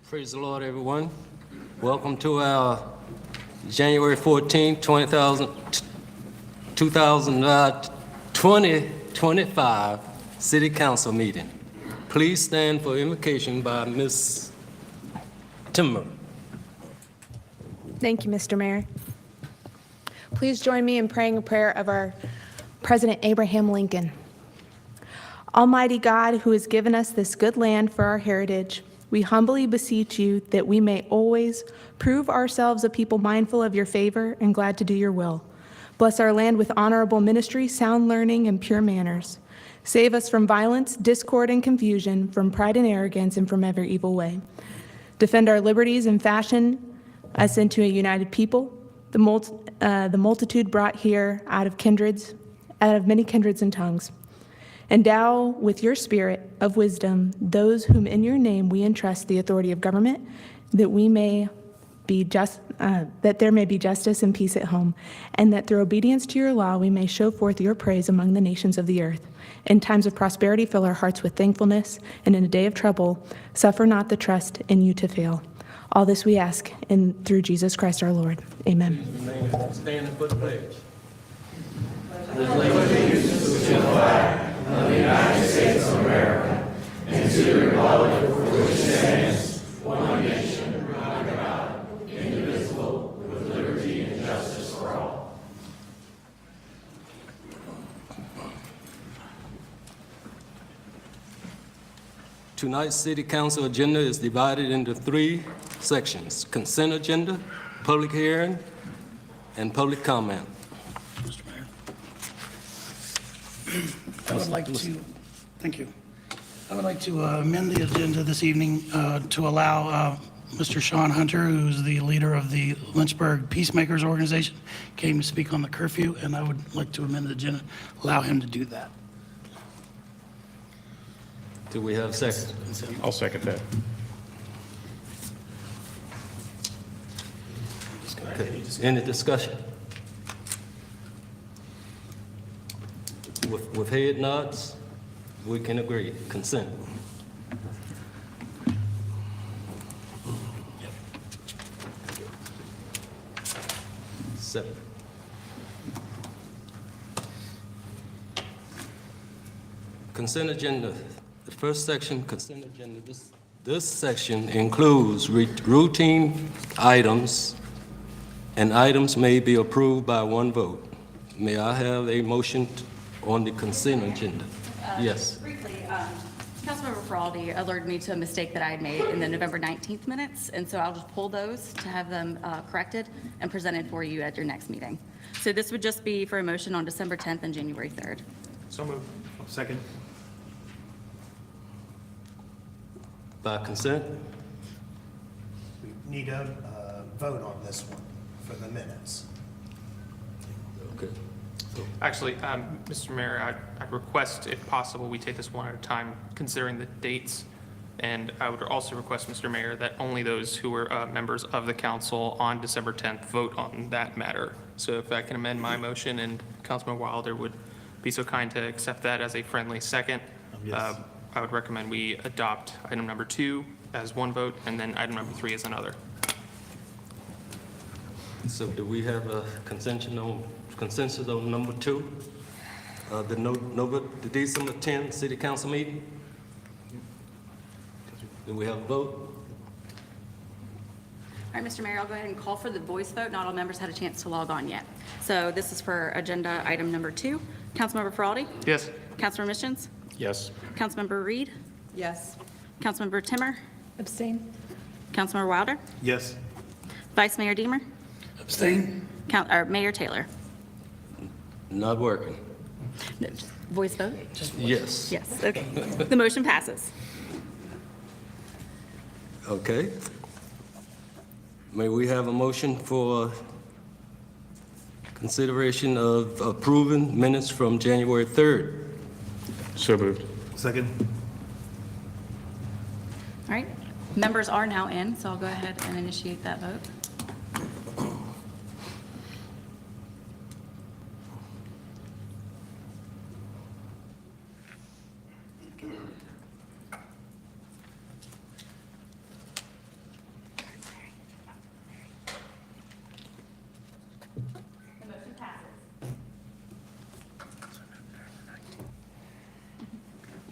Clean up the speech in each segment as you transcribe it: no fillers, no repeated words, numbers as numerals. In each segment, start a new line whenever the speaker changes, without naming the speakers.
Praise the Lord, everyone. Welcome to our January 14, 2025 City Council meeting. Please stand for invocation by Ms. Timmer.
Thank you, Mr. Mayor. Please join me in praying a prayer of our President Abraham Lincoln. Almighty God, who has given us this good land for our heritage, we humbly beseech you that we may always prove ourselves a people mindful of your favor and glad to do your will. Bless our land with honorable ministry, sound learning, and pure manners. Save us from violence, discord, and confusion, from pride and arrogance, and from every evil way. Defend our liberties and fashion us into a united people, the multitude brought here out of many kindreds and tongues. Endow with your spirit of wisdom those whom in your name we entrust the authority of government, that we may be that there may be justice and peace at home, and that through obedience to your law we may show forth your praise among the nations of the earth. In times of prosperity, fill our hearts with thankfulness, and in a day of trouble, suffer not the trust in you to fail. All this we ask through Jesus Christ our Lord. Amen.
Remain standing for the pledge. Tonight's city council agenda is divided into 3 sections: consent agenda, public hearing, and public comment.
Mr. Mayor. I would like to, thank you. I would like to amend the agenda this evening to allow Mr. Sean Hunter, who's the leader of the Lynchburg Peacemakers Organization, came to speak on the curfew, and I would like to amend the agenda, allow him to do that.
Do we have a second?
I'll second that.
Okay. Any discussion? With head nods, we can agree. Consent. Seven. Consent agenda. The first section, consent agenda. This section includes routine items, and items may be approved by one vote. May I have a motion on the consent agenda? Yes.
Briefly, Councilmember Feraldi alerted me to a mistake that I had made in the November 19th minutes, and so I'll just pull those to have them corrected and presented for you at your next meeting. So this would just be for a motion on December 10th and January 3rd.
So moved. Second.
By consent?
We need a vote on this one for the minutes.
Okay.
Actually, Mr. Mayor, I'd request, if possible, we take this one at a time, considering the dates. And I would also request, Mr. Mayor, that only those who are members of the council on December 10th vote on that matter. So if I can amend my motion and Councilman Wilder would be so kind to accept that as a friendly second, I would recommend we adopt item number 2 as one vote and then item number 3 as another.
So do we have a consensus on number 2? The December 10th city council meeting? Do we have a vote?
All right, Mr. Mayor, I'll go ahead and call for the voice vote. Not all members had a chance to log on yet. So this is for agenda item number 2. Councilmember Feraldi?
Yes.
Councilmember Missions?
Yes.
Councilmember Reed?
Yes.
Councilmember Timmer?
Abstain?
Councilmember Wilder?
Yes.
Vice Mayor Deemer?
Abstain?
Mayor Taylor?
Not working.
No, voice vote?
Yes.
Yes, okay. The motion passes.
Okay. May we have a motion for consideration of approving minutes from January 3rd?
So moved.
Second.
All right, members are now in, so I'll go ahead and initiate that vote.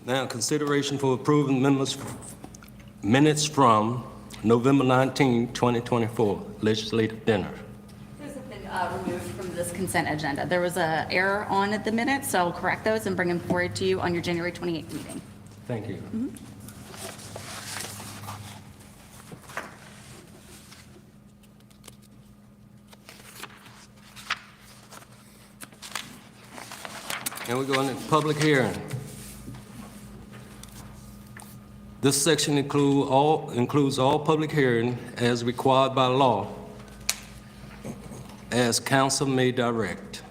Now, consideration for approving minutes from November 19, 2024, legislative dinner.
Those have been removed from this consent agenda. There was an error on the minutes, so I'll correct those and bring them forward to you on your January 28th meeting.
Thank you. And we're going to public hearing. This section includes all public hearing as required by law, as council may direct.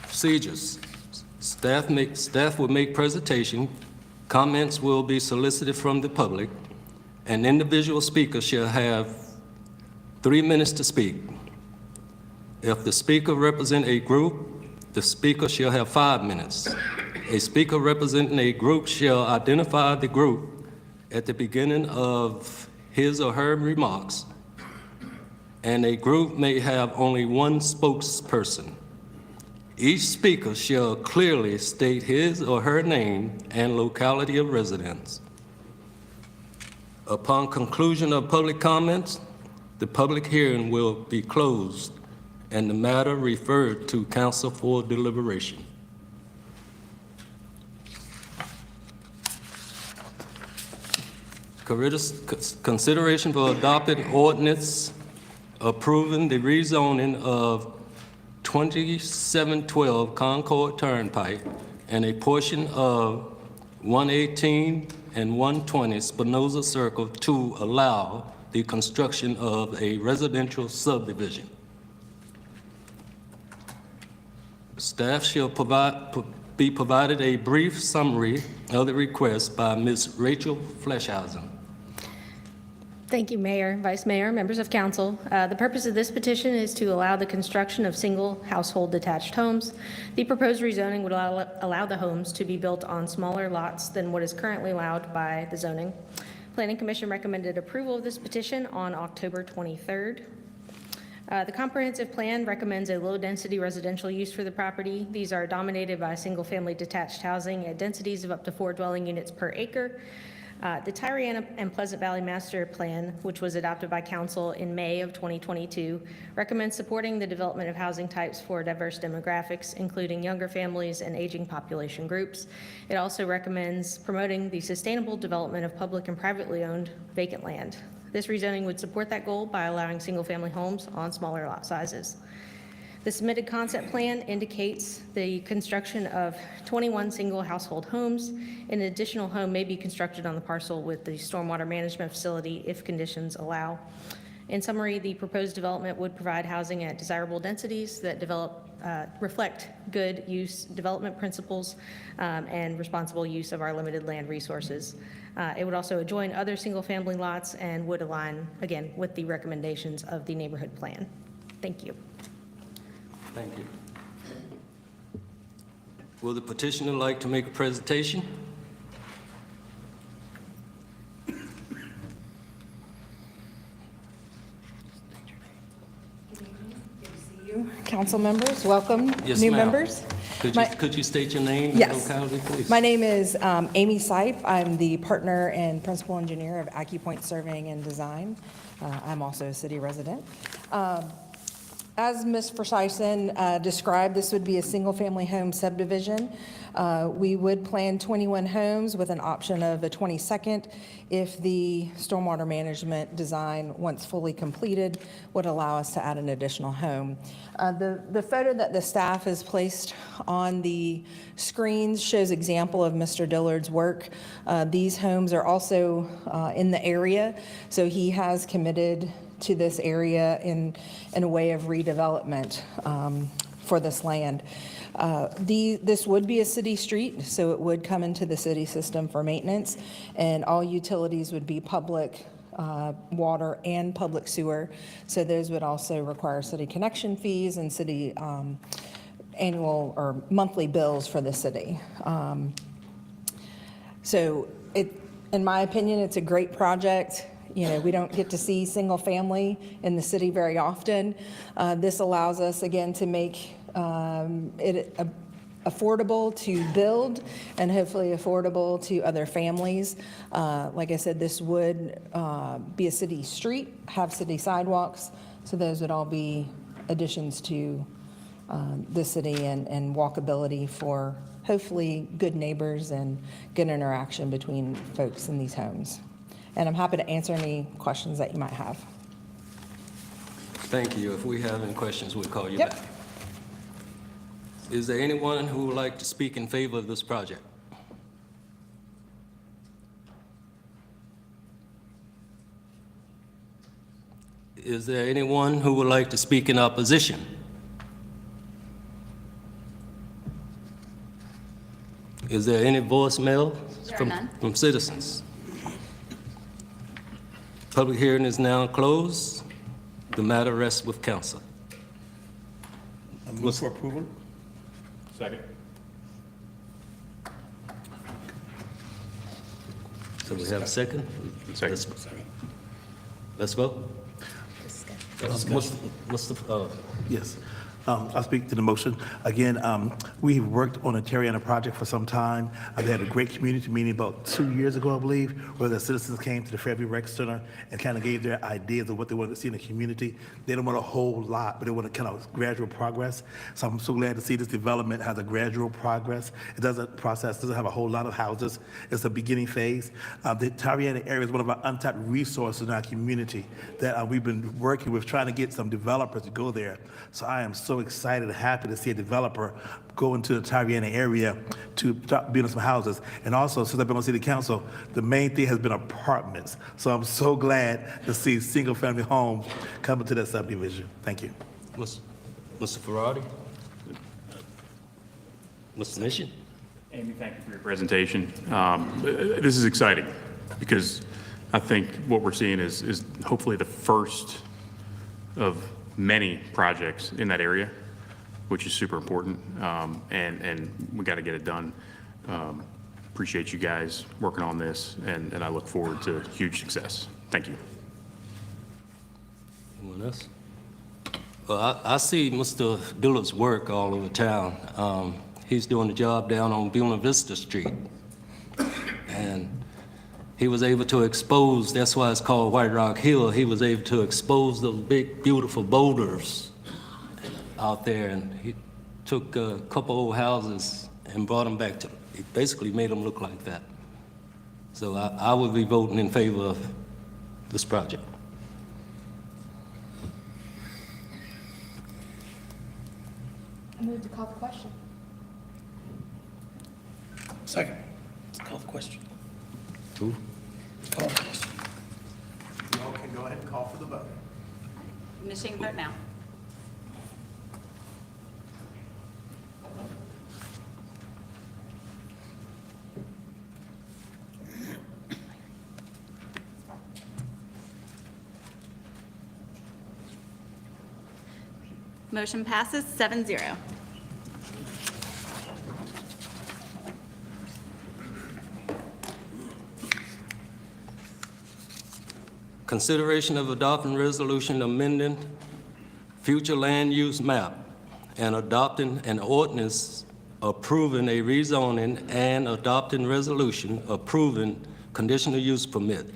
Procedures. Staff will make presentation. Comments will be solicited from the public. An individual speaker shall have 3 minutes to speak. If the speaker represents a group, the speaker shall have 5 minutes. A speaker representing a group shall identify the group at the beginning of his or her remarks, and a group may have only one spokesperson. Each speaker shall clearly state his or her name and locality of residence. Upon conclusion of public comments, the public hearing will be closed and the matter referred to council for deliberation. Consideration for adopted ordinance approving the rezoning of 2712 Concord Turnpike and a portion of 118 and 120 Spinoza Circle to allow the construction of a residential subdivision. Staff shall be provided a brief summary of the request by Ms. Rachel Fleshhausen.
Thank you, Mayor, Vice Mayor, members of council. The purpose of this petition is to allow the construction of single household detached homes. The proposed rezoning would allow the homes to be built on smaller lots than what is currently allowed by the zoning. Planning Commission recommended approval of this petition on October 23rd. The comprehensive plan recommends a low-density residential use for the property. These are dominated by single-family detached housing at densities of up to 4 dwelling units per acre. The Tyriana and Pleasant Valley Master Plan, which was adopted by Council in May of 2022, recommends supporting the development of housing types for diverse demographics, including younger families and aging population groups. It also recommends promoting the sustainable development of public and privately owned vacant land. This rezoning would support that goal by allowing single-family homes on smaller lot sizes. The submitted concept plan indicates the construction of 21 single household homes. An additional home may be constructed on the parcel with the stormwater management facility if conditions allow. In summary, the proposed development would provide housing at desirable densities that reflect good use development principles and responsible use of our limited land resources. It would also adjoin other single-family lots and would align, again, with the recommendations of the neighborhood plan. Thank you.
Thank you. Will the petitioner like to make a presentation?
Council members, welcome,
Yes,
new
ma'am.
members.
Could you state your name and
Yes.
locality, please?
My name is Amy Sipe. I'm the partner and principal engineer of AccuPoint Surveying and Design. I'm also a city resident. As Ms. Forsyson described, this would be a single-family home subdivision. We would plan 21 homes with an option of a 22nd if the stormwater management design, once fully completed, would allow us to add an additional home. The photo that the staff has placed on the screens shows example of Mr. Dillard's work. These homes are also in the area, so he has committed to this area in a way of redevelopment for this land. This would be a city street, so it would come into the city system for maintenance, and all utilities would be public water and public sewer. So those would also require city connection fees and city annual or monthly bills for the city. So in my opinion, it's a great project. You know, we don't get to see single family in the city very often. This allows us, again, to make it affordable to build and hopefully affordable to other families. Like I said, this would be a city street, have city sidewalks, so those would all be additions to the city and walkability for hopefully good neighbors and good interaction between folks in these homes. And I'm happy to answer any questions that you might have.
Thank you. If we have any questions, we'll call you
Yep.
back. Is there anyone who would like to speak in favor of this project? Is there anyone who would like to speak in opposition? Is there any voicemail
There are none.
from citizens? Public hearing is now closed. The matter rests with council.
Move for approval? Second.
So we have a second?
Second.
Let's vote.
Yes. I'll speak to the motion. Again, we've worked on a Terriana project for some time. I've had a great community meeting about 2 years ago, I believe, where the citizens came to the Ferry Rec Center and kind of gave their ideas of what they wanted to see in the community. They don't want a whole lot, but they want a kind of gradual progress. So I'm so glad to see this development has a gradual progress. It doesn't have a whole lot of houses. It's a beginning phase. The Terriana area is one of our untapped resources in our community that we've been working with, trying to get some developers to go there. So I am so excited and happy to see a developer go into the Terriana area to start building some houses. And also, since I've been on city council, the main thing has been apartments. So I'm so glad to see single-family homes coming to that subdivision. Thank you.
Mr. Ferrari? Mr. Mission?
Amy, thank you for your presentation. This is exciting because I think what we're seeing is hopefully the first of many projects in that area, which is super important, and we got to get it done. Appreciate you guys working on this, and I look forward to huge success. Thank you.
Anyone else? Well, I see Mr. Dillard's work all over town. He's doing a job down on Buena Vista Street, and he was able to expose, that's why it's called White Rock Hill, he was able to expose those big, beautiful boulders out there, and he took a couple old houses and brought them back to, he basically made them look like that. So I would be voting in favor of this project.
I move to call the question.
Second. Call the question.
Who?
Call the question.
You all can go ahead and call for the vote.
Initiating vote now. Motion passes 7-0.
Consideration of adopting resolution amending future land use map and adopting an ordinance approving a rezoning and adopting resolution approving conditional use permit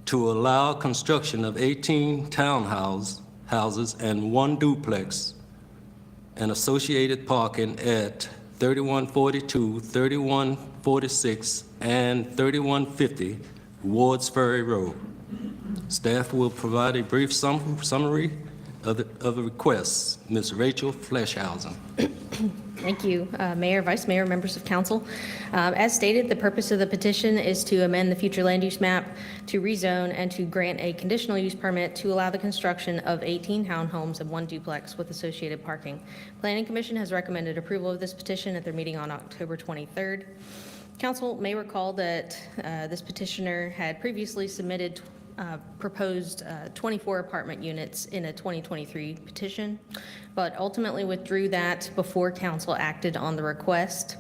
to allow construction of 18 townhouses and 1 duplex and associated parking at 3142, 3146, and 3150 Wards Ferry Road. Staff will provide a brief summary of the requests. Ms. Rachel Fleshhausen.
Thank you, Mayor, Vice Mayor, members of council. As stated, the purpose of the petition is to amend the future land use map, to rezone, and to grant a conditional use permit to allow the construction of 18 townhomes and 1 duplex with associated parking. Planning Commission has recommended approval of this petition at their meeting on October 23rd. Council may recall that this petitioner had previously submitted proposed 24 apartment units in a 2023 petition, but ultimately withdrew that before council acted on the request.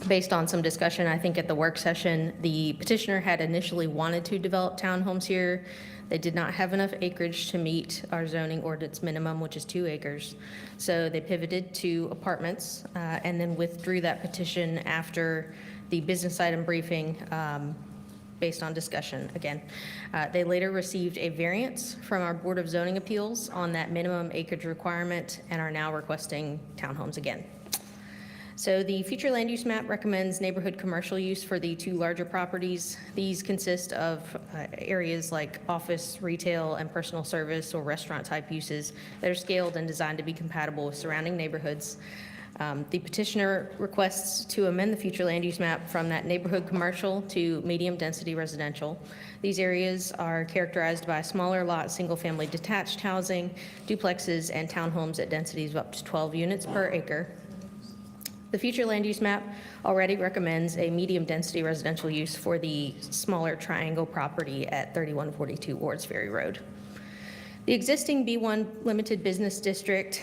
Based on some discussion, I think at the work session, the petitioner had initially wanted to develop townhomes here. They did not have enough acreage to meet our zoning ordinance minimum, which is 2 acres. So they pivoted to apartments and then withdrew that petition after the business item briefing based on discussion again. They later received a variance from our Board of Zoning Appeals on that minimum acreage requirement and are now requesting townhomes again. So the future land use map recommends neighborhood commercial use for the 2 larger properties. These consist of areas like office, retail, and personal service or restaurant type uses that are scaled and designed to be compatible with surrounding neighborhoods. The petitioner requests to amend the future land use map from that neighborhood commercial to medium density residential. These areas are characterized by smaller lot, single-family detached housing, duplexes, and townhomes at densities of up to 12 units per acre. The future land use map already recommends a medium density residential use for the smaller triangle property at 3142 Wards Ferry Road. The existing B1 Limited Business District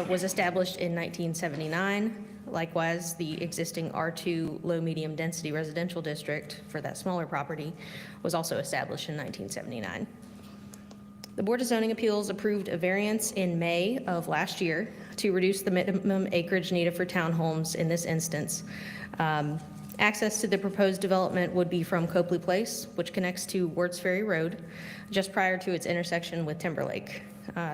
was established in 1979. Likewise, the existing R2 low-medium density residential district for that smaller property was also established in 1979. The Board of Zoning Appeals approved a variance in May of last year to reduce the minimum acreage needed for townhomes in this instance. Access to the proposed development would be from Copley Place, which connects to Wertz Ferry Road, just prior to its intersection with Timberlake.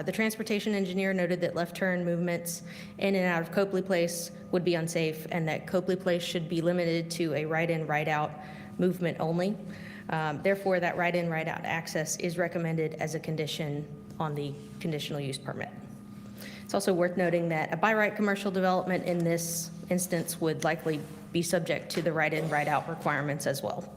The transportation engineer noted that left turn movements in and out of Copley Place would be unsafe and that Copley Place should be limited to a right-in, right-out movement only. Therefore, that right-in, right-out access is recommended as a condition on the conditional use permit. It's also worth noting that a by right commercial development in this instance would likely be subject to the right-in, right-out requirements as well.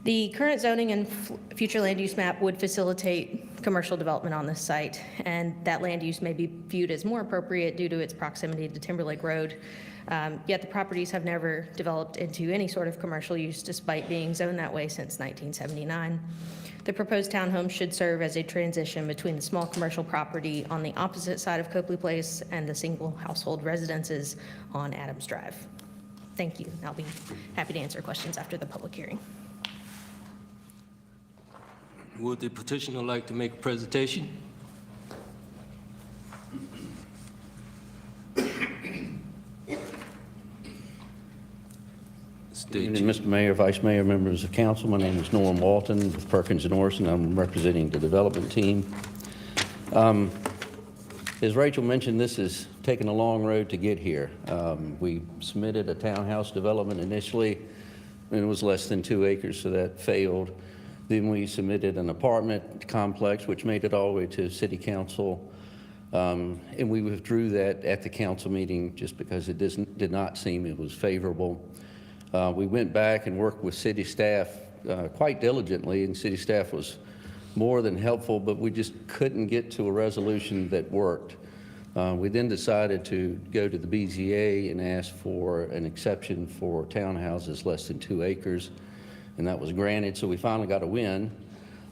The current zoning and future land use map would facilitate commercial development on this site, and that land use may be viewed as more appropriate due to its proximity to Timberlake Road. Yet the properties have never developed into any sort of commercial use despite being zoned that way since 1979. The proposed townhome should serve as a transition between the small commercial property on the opposite side of Copley Place and the single household residences on Adams Drive. Thank you. I'll be happy to answer questions after the public hearing.
Would the petitioner like to make a presentation?
Good evening, Mr. Mayor, Vice Mayor, members of council. My name is Norm Walton with Perkins and Orson. I'm representing the development team. As Rachel mentioned, this is taking a long road to get here. We submitted a townhouse development initially, and it was less than 2 acres, so that failed. Then we submitted an apartment complex, which made it all the way to city council. And we withdrew that at the council meeting just because it did not seem it was favorable. We went back and worked with city staff quite diligently, and city staff was more than helpful, but we just couldn't get to a resolution that worked. We then decided to go to the BZA and ask for an exception for townhouses less than 2 acres, and that was granted, so we finally got a win.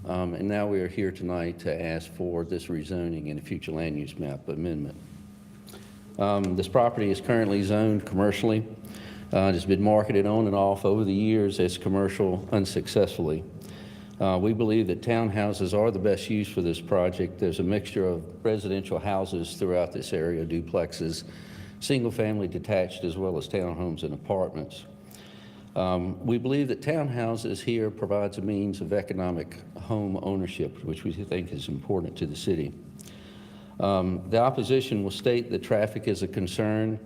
And now we are here tonight to ask for this rezoning and a future land use map amendment. This property is currently zoned commercially. It has been marketed on and off over the years as commercial unsuccessfully. We believe that townhouses are the best use for this project. There's a mixture of residential houses throughout this area, duplexes, single-family detached, as well as townhomes and apartments. We believe that townhouses here provides a means of economic home ownership, which we think is important to the city. The opposition will state that traffic is a concern.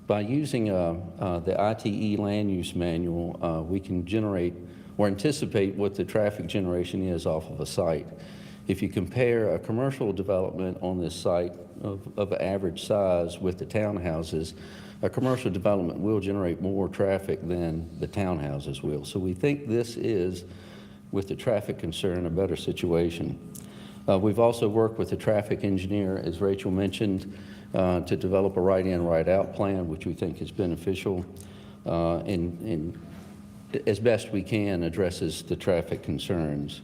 By using the ITE land use manual, we can generate or anticipate what the traffic generation is off of a site. If you compare a commercial development on this site of average size with the townhouses, a commercial development will generate more traffic than the townhouses will. So we think this is, with the traffic concern, a better situation. We've also worked with the traffic engineer, as Rachel mentioned, to develop a right-in, right-out plan, which we think is beneficial and as best we can addresses the traffic concerns.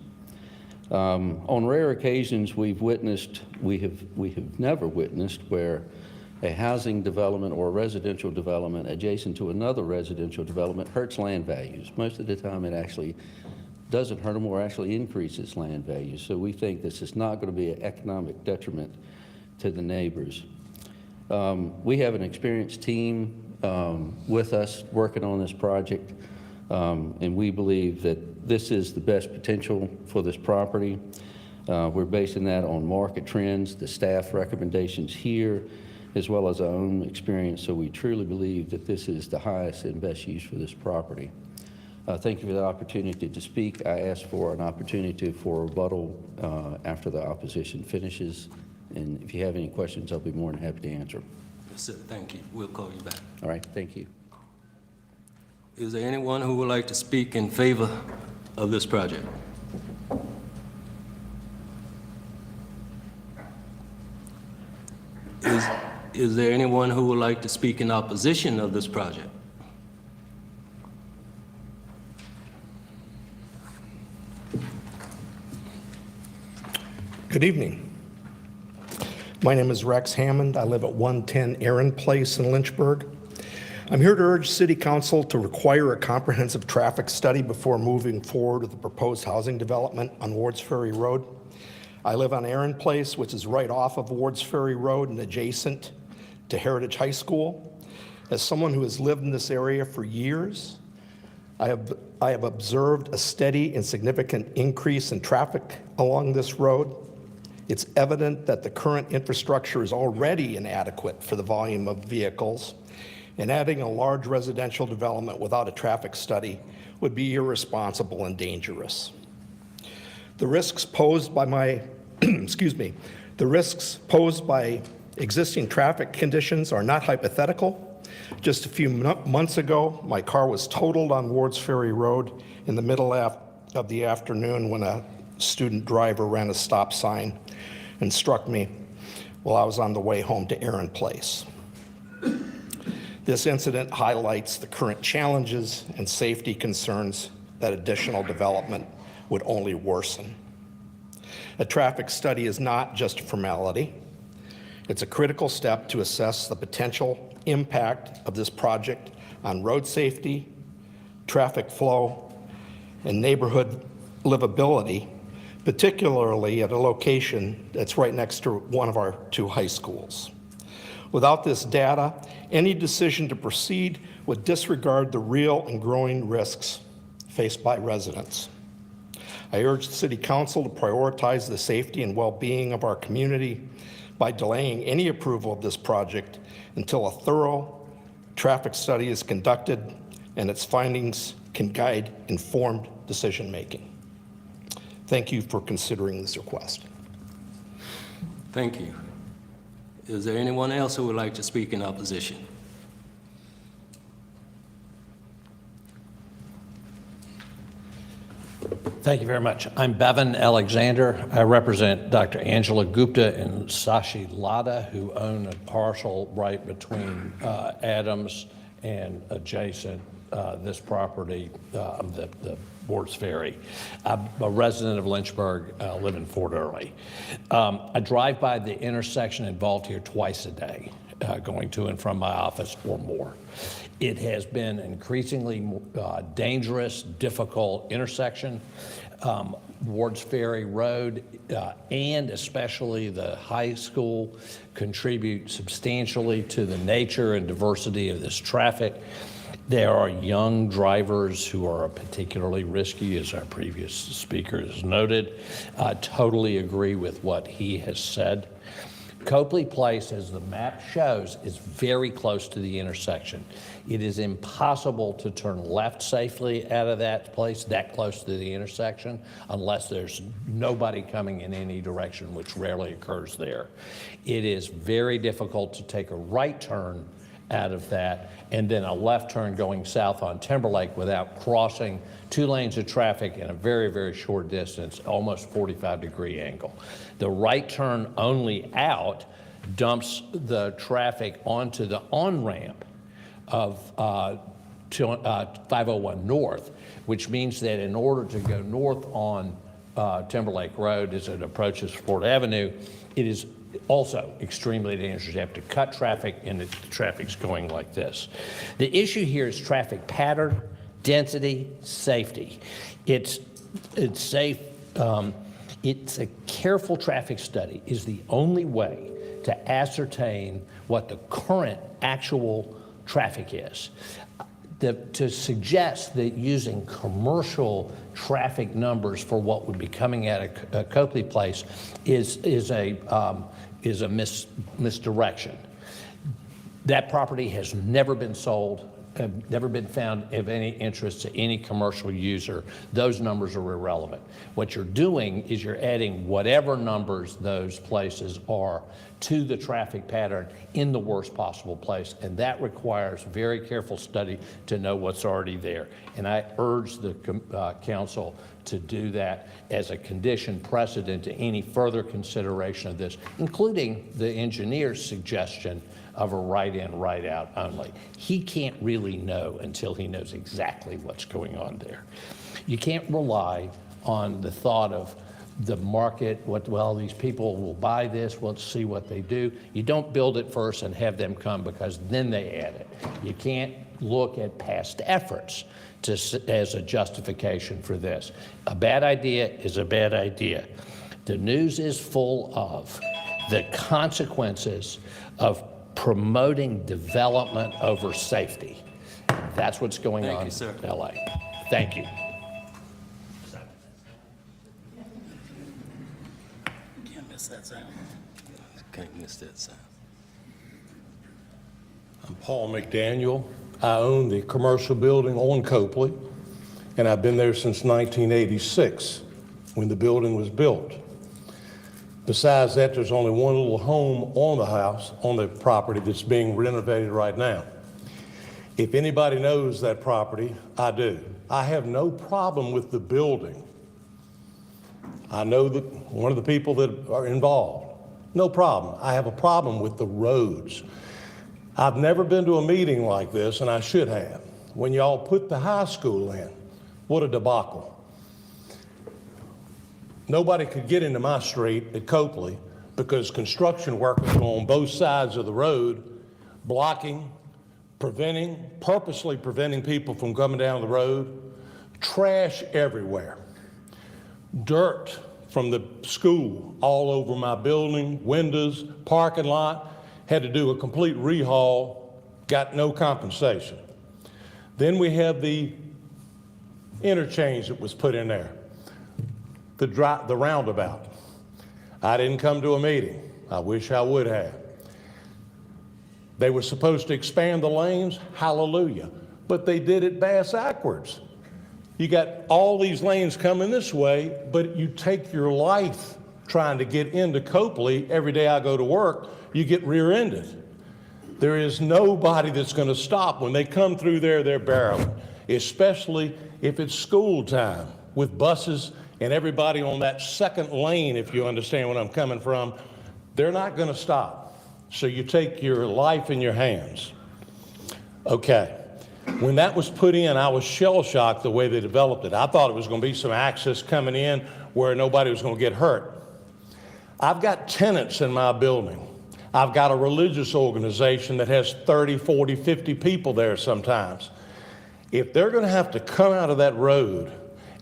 On rare occasions, we have never witnessed where a housing development or a residential development adjacent to another residential development hurts land values. Most of the time, it actually doesn't hurt them or actually increases land values. So we think this is not going to be an economic detriment to the neighbors. We have an experienced team with us working on this project, and we believe that this is the best potential for this property. We're basing that on market trends, the staff recommendations here, as well as our own experience, so we truly believe that this is the highest and best use for this property. Thank you for the opportunity to speak. I ask for an opportunity for rebuttal after the opposition finishes. And if you have any questions, I'll be more than happy to answer.
Yes, sir. Thank you. We'll call you back.
All right, thank you.
Is there anyone who would like to speak in favor of this project? Is there anyone who would like to speak in opposition of this project?
Good evening. My name is Rex Hammond. I live at 110 Aaron Place in Lynchburg. I'm here to urge City Council to require a comprehensive traffic study before moving forward with the proposed housing development on Wards Ferry Road. I live on Aaron Place, which is right off of Wards Ferry Road and adjacent to Heritage High School. As someone who has lived in this area for years, I have observed a steady and significant increase in traffic along this road. It's evident that the current infrastructure is already inadequate for the volume of vehicles, and adding a large residential development without a traffic study would be irresponsible and dangerous. The risks posed by the risks posed by existing traffic conditions are not hypothetical. Just a few months ago, my car was totaled on Wards Ferry Road in the middle of the afternoon when a student driver ran a stop sign and struck me while I was on the way home to Aaron Place. This incident highlights the current challenges and safety concerns that additional development would only worsen. A traffic study is not just a formality. It's a critical step to assess the potential impact of this project on road safety, traffic flow, and neighborhood livability, particularly at a location that's right next to one of our two high schools. Without this data, any decision to proceed would disregard the real and growing risks faced by residents. I urge the City Council to prioritize the safety and well-being of our community by delaying any approval of this project until a thorough traffic study is conducted and its findings can guide informed decision-making. Thank you for considering this request.
Thank you. Is there anyone else who would like to speak in opposition?
Thank you very much. I'm Bevan Alexander. I represent Dr. Angela Gupta and Sashi Lada, who own a parcel right between Adams and adjacent this property, the Wards Ferry. I'm a resident of Lynchburg, live in Fort Early. I drive by the intersection involved here twice a day, going to and from my office or more. It has been an increasingly dangerous, difficult intersection. Wards Ferry Road and especially the high school contribute substantially to the nature and diversity of this traffic. There are young drivers who are particularly risky, as our previous speaker has noted. I totally agree with what he has said. Copley Place, as the map shows, is very close to the intersection. It is impossible to turn left safely out of that place that close to the intersection unless there's nobody coming in any direction, which rarely occurs there. It is very difficult to take a right turn out of that and then a left turn going south on Timberlake without crossing 2 lanes of traffic in a very, very short distance, almost 45-degree angle. The right turn only out dumps the traffic onto the on-ramp of 501 North, which means that in order to go north on Timberlake Road as it approaches Fort Avenue, it is also extremely dangerous. You have to cut traffic, and the traffic's going like this. The issue here is traffic pattern, density, safety. It's safe. It's a careful traffic study is the only way to ascertain what the current actual traffic is. To suggest that using commercial traffic numbers for what would be coming out of Copley Place is a misdirection. That property has never been sold, never been found of any interest to any commercial user. Those numbers are irrelevant. What you're doing is you're adding whatever numbers those places are to the traffic pattern in the worst possible place, and that requires very careful study to know what's already there. And I urge the council to do that as a condition precedent to any further consideration of this, including the engineer's suggestion of a right-in, right-out only. He can't really know until he knows exactly what's going on there. You can't rely on the thought of the market, well, these people will buy this, let's see what they do. You don't build it first and have them come, because then they add it. You can't look at past efforts as a justification for this. A bad idea is a bad idea. The news is full of the consequences of promoting development over safety. That's what's going on in LA. Thank you.
Can't miss that sound.
Can't miss that sound.
I'm Paul McDaniel. I own the commercial building on Copley, and I've been there since 1986 when the building was built. Besides that, there's only one little home on the property that's being renovated right now. If anybody knows that property, I do. I have no problem with the building. I know that one of the people that are involved. No problem. I have a problem with the roads. I've never been to a meeting like this, and I should have. When y'all put the high school in, what a debacle. Nobody could get into my street at Copley because construction workers were on both sides of the road, blocking, purposely preventing people from coming down the road. Trash everywhere. Dirt from the school all over my building, windows, parking lot. Had to do a complete rehaul, got no compensation. Then we have the interchange that was put in there, the roundabout. I didn't come to a meeting. I wish I would have. They were supposed to expand the lanes, hallelujah, but they did it backwards. You got all these lanes coming this way, but you take your life trying to get into Copley. Every day I go to work, you get rear-ended. There is nobody that's going to stop. When they come through there, they're barreling, especially if it's school time with buses and everybody on that second lane, if you understand what I'm coming from. They're not going to stop. So you take your life in your hands. Okay. When that was put in, I was shell-shocked the way they developed it. I thought it was going to be some access coming in where nobody was going to get hurt. I've got tenants in my building. I've got a religious organization that has 30, 40, 50 people there sometimes. If they're going to have to come out of that road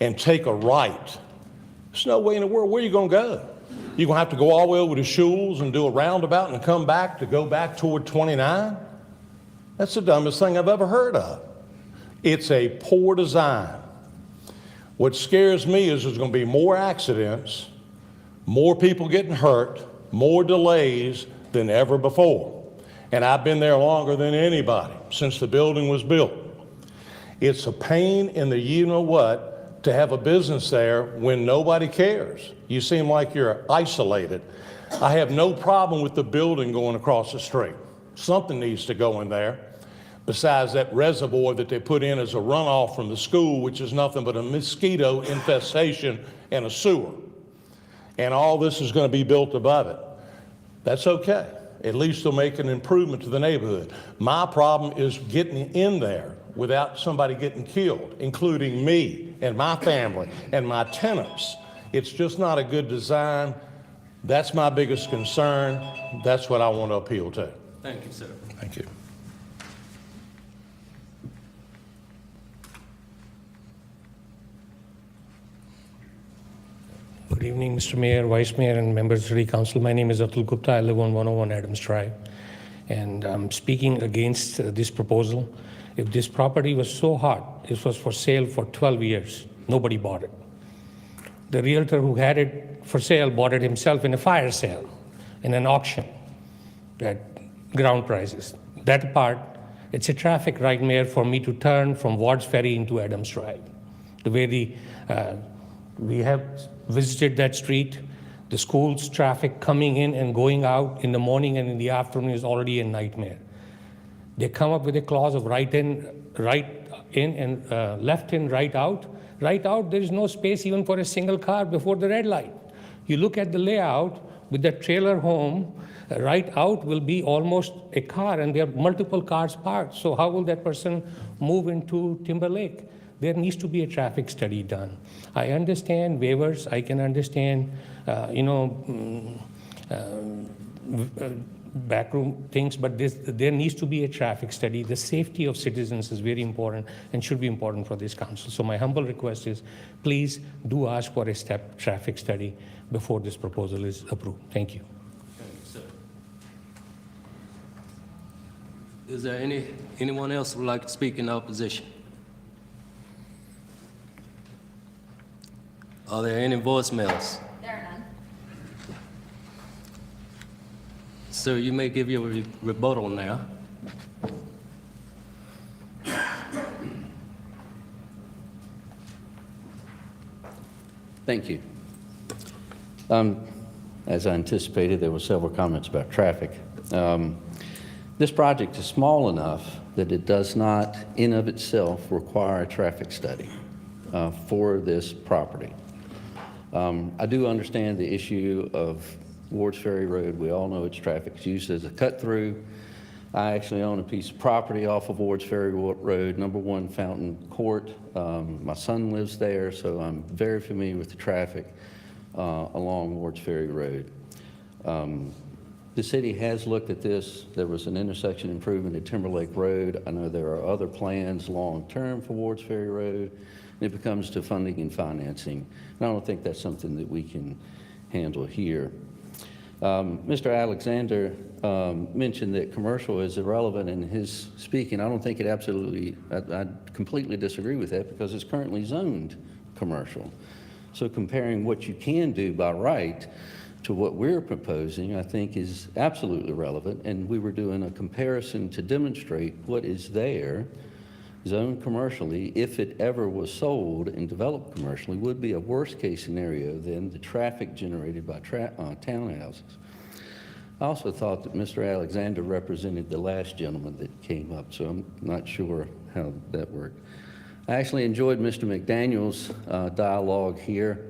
and take a right, there's no way in the world. Where are you going to go? You're going to have to go all the way over to Shules and do a roundabout and come back to go back toward 29? That's the dumbest thing I've ever heard of. It's a poor design. What scares me is there's going to be more accidents, more people getting hurt, more delays than ever before. And I've been there longer than anybody since the building was built. It's a pain in the you-know-what to have a business there when nobody cares. You seem like you're isolated. I have no problem with the building going across the street. Something needs to go in there besides that reservoir that they put in as a runoff from the school, which is nothing but a mosquito infestation and a sewer. And all this is going to be built above it. That's okay. At least they'll make an improvement to the neighborhood. My problem is getting in there without somebody getting killed, including me and my family and my tenants. It's just not a good design. That's my biggest concern. That's what I want to appeal to.
Thank you, sir.
Thank you.
Good evening, Mr. Mayor, Vice Mayor, and members of the City Council. My name is Atul Gupta. I live on 101 Adams Drive, and I'm speaking against this proposal. If this property was so hot, it was for sale for 12 years. Nobody bought it. The realtor who had it for sale bought it himself in a fire sale, in an auction at ground prices. That part, it's a traffic nightmare for me to turn from Wards Ferry into Adams Drive. The way we have visited that street, the school's traffic coming in and going out in the morning and in the afternoon is already a nightmare. They come up with a clause of right in, and left in, right out. Right out, there is no space even for a single car before the red light. You look at the layout with the trailer home, right out will be almost a car, and there are multiple cars parked. So how will that person move into Timber Lake? there needs to be a traffic study done. I understand waivers, I can understand, backroom things, but there needs to be a traffic study. The safety of citizens is very important and should be important for this council. So my humble request is, please do ask for a traffic study before this proposal is approved. Thank you.
Is there anyone else who would like to speak in opposition? Are there any voicemails?
There are none.
Sir, you may give your rebuttal now.
Thank you. As I anticipated, there were several comments about traffic. This project is small enough that it does not, in of itself, require a traffic study for this property. I do understand the issue of Wards Ferry Road. We all know its traffic is used as a cut-through. I actually own a piece of property off of Wards Ferry Road, number 1 Fountain Court. My son lives there, so I'm very familiar with the traffic along Wards Ferry Road. The city has looked at this. There was an intersection improvement at Timberlake Road. I know there are other plans long-term for Wards Ferry Road. And it becomes to funding and financing. And I don't think that's something that we can handle here. Mr. Alexander mentioned that commercial is irrelevant in his speaking. I don't think it absolutely, I completely disagree with that because it's currently zoned commercial. So comparing what you can do by right to what we're proposing, I think is absolutely relevant. And we were doing a comparison to demonstrate what is there, zoned commercially, if it ever was sold and developed commercially, would be a worst case scenario than the traffic generated by townhouses. I also thought that Mr. Alexander represented the last gentleman that came up, so I'm not sure how that worked. I actually enjoyed Mr. McDaniel's dialogue here.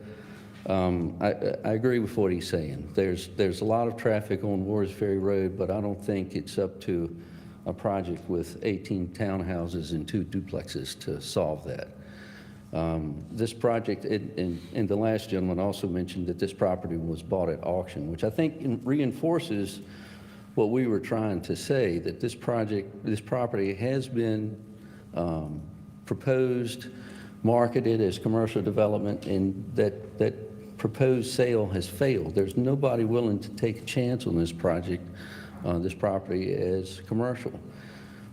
I agree with what he's saying. There's a lot of traffic on Wards Ferry Road, but I don't think it's up to a project with 18 townhouses and 2 duplexes to solve that. This project, and the last gentleman also mentioned that this property was bought at auction, which I think reinforces what we were trying to say, that this property has been proposed, marketed as commercial development, and that proposed sale has failed. There's nobody willing to take a chance on this project, this property as commercial.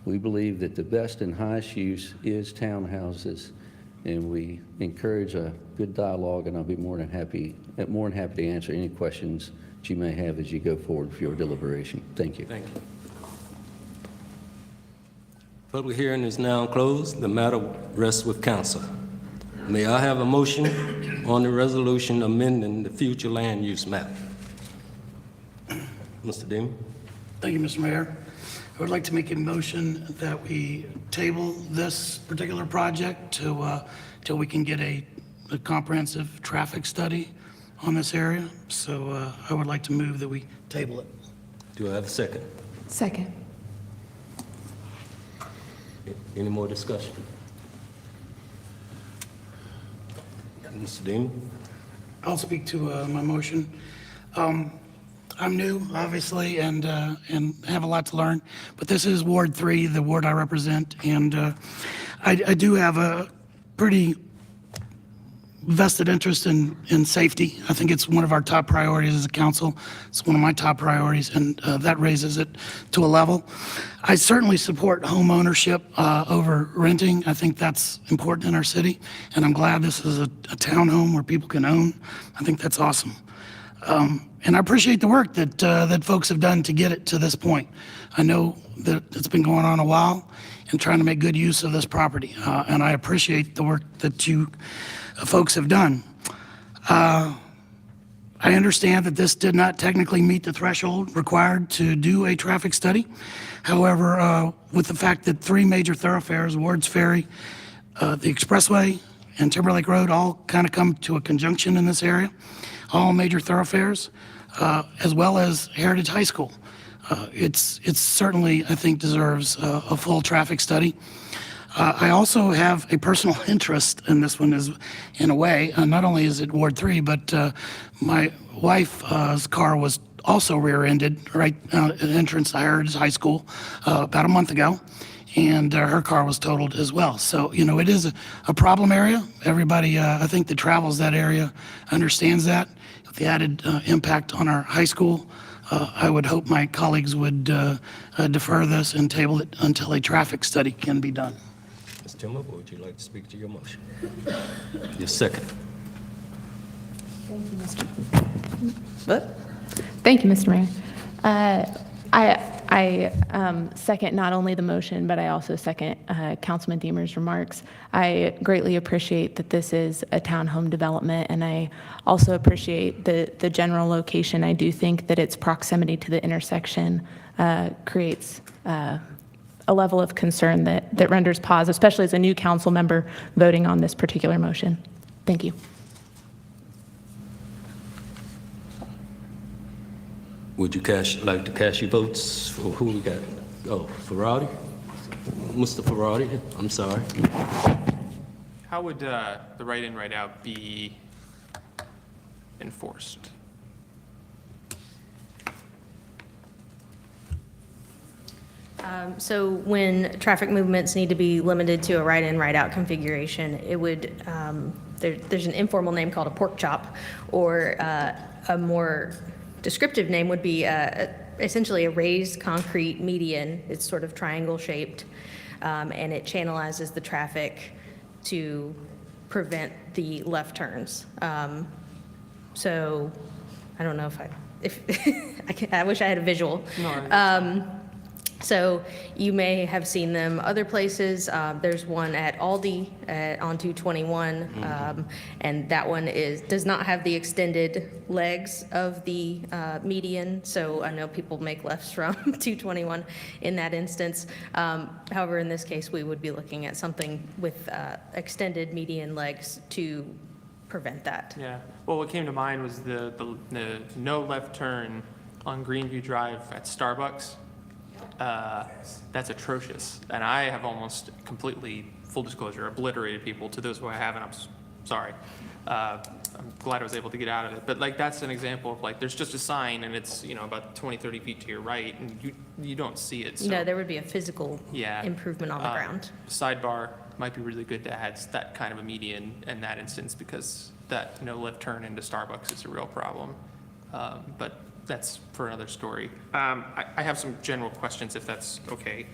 We believe that the best and highest use is townhouses, and we encourage a good dialogue, and I'll be more than happy to answer any questions that you may have as you go forward with your deliberation. Thank you.
Thank you. Public hearing is now closed. The matter rests with council. May I have a motion on the resolution amending the future land use map? Mr. Dean?
Thank you, Mr. Mayor. I would like to make a motion that we table this particular project till we can get a comprehensive traffic study on this area. So I would like to move that we table it.
Do I have a second?
Second.
Any more discussion? Mr. Dean?
I'll speak to my motion. I'm new, obviously, and have a lot to learn, but this is Ward 3, the ward I represent, and I do have a pretty vested interest in safety. I think it's one of our top priorities as a council. It's one of my top priorities, and that raises it to a level. I certainly support home ownership over renting. I think that's important in our city, and I'm glad this is a townhome where people can own. I think that's awesome. And I appreciate the work that folks have done to get it to this point. I know that it's been going on a while and trying to make good use of this property, and I appreciate the work that you folks have done. I understand that this did not technically meet the threshold required to do a traffic study. However, with the fact that 3 major thoroughfares, Wards Ferry, the Expressway, and Timberlake Road all kind of come to a conjunction in this area, all major thoroughfares, as well as Heritage High School. It's certainly, I think, deserves a full traffic study. I also have a personal interest in this one, is in a way. Not only is it Ward 3, but my wife's car was also rear-ended right at the entrance to Heritage High School about a month ago, and her car was totaled as well. So, it is a problem area. Everybody, I think, that travels that area understands that. With the added impact on our high school, I would hope my colleagues would defer this and table it until a traffic study can be done.
Ms. Timmer, would you like to speak to your motion? Your second.
Thank you, Mr. Mayor. I second not only the motion, but I also second Councilman Deemer's remarks. I greatly appreciate that this is a townhome development, and I also appreciate the general location. I do think that its proximity to the intersection creates a level of concern that renders pause, especially as a new council member voting on this particular motion. Thank you.
Would you like to cast your votes for who we got? Oh, Ferrari? Mr. Ferrari, I'm sorry.
How would the write-in, write-out be enforced?
So when traffic movements need to be limited to a write-in, write-out configuration, it would, there's an informal name called a pork chop, or a more descriptive name would be essentially a raised concrete median. It's sort of triangle shaped, and it channelizes the traffic to prevent the left turns. So I don't know if I wish I had a visual. So you may have seen them other places. There's one at Aldi on 221, and that one does not have the extended legs of the median. So I know people make lefts from 221 in that instance. However, in this case, we would be looking at something with extended median legs to prevent that.
Yeah. Well, what came to mind was the no left turn on Greenview Drive at Starbucks. That's atrocious. And I have almost completely, full disclosure, obliterated people. To those who I haven't, I'm sorry. I'm glad I was able to get out of it. But like, that's an example of like, there's just a sign and it's, about 20, 30 feet to your right and you don't see it. So,
No, there would be a physical improvement on the ground.
Sidebar, might be really good to add that kind of a median in that instance because that no left turn into Starbucks is a real problem. But that's for another story. I have some general questions, if that's okay.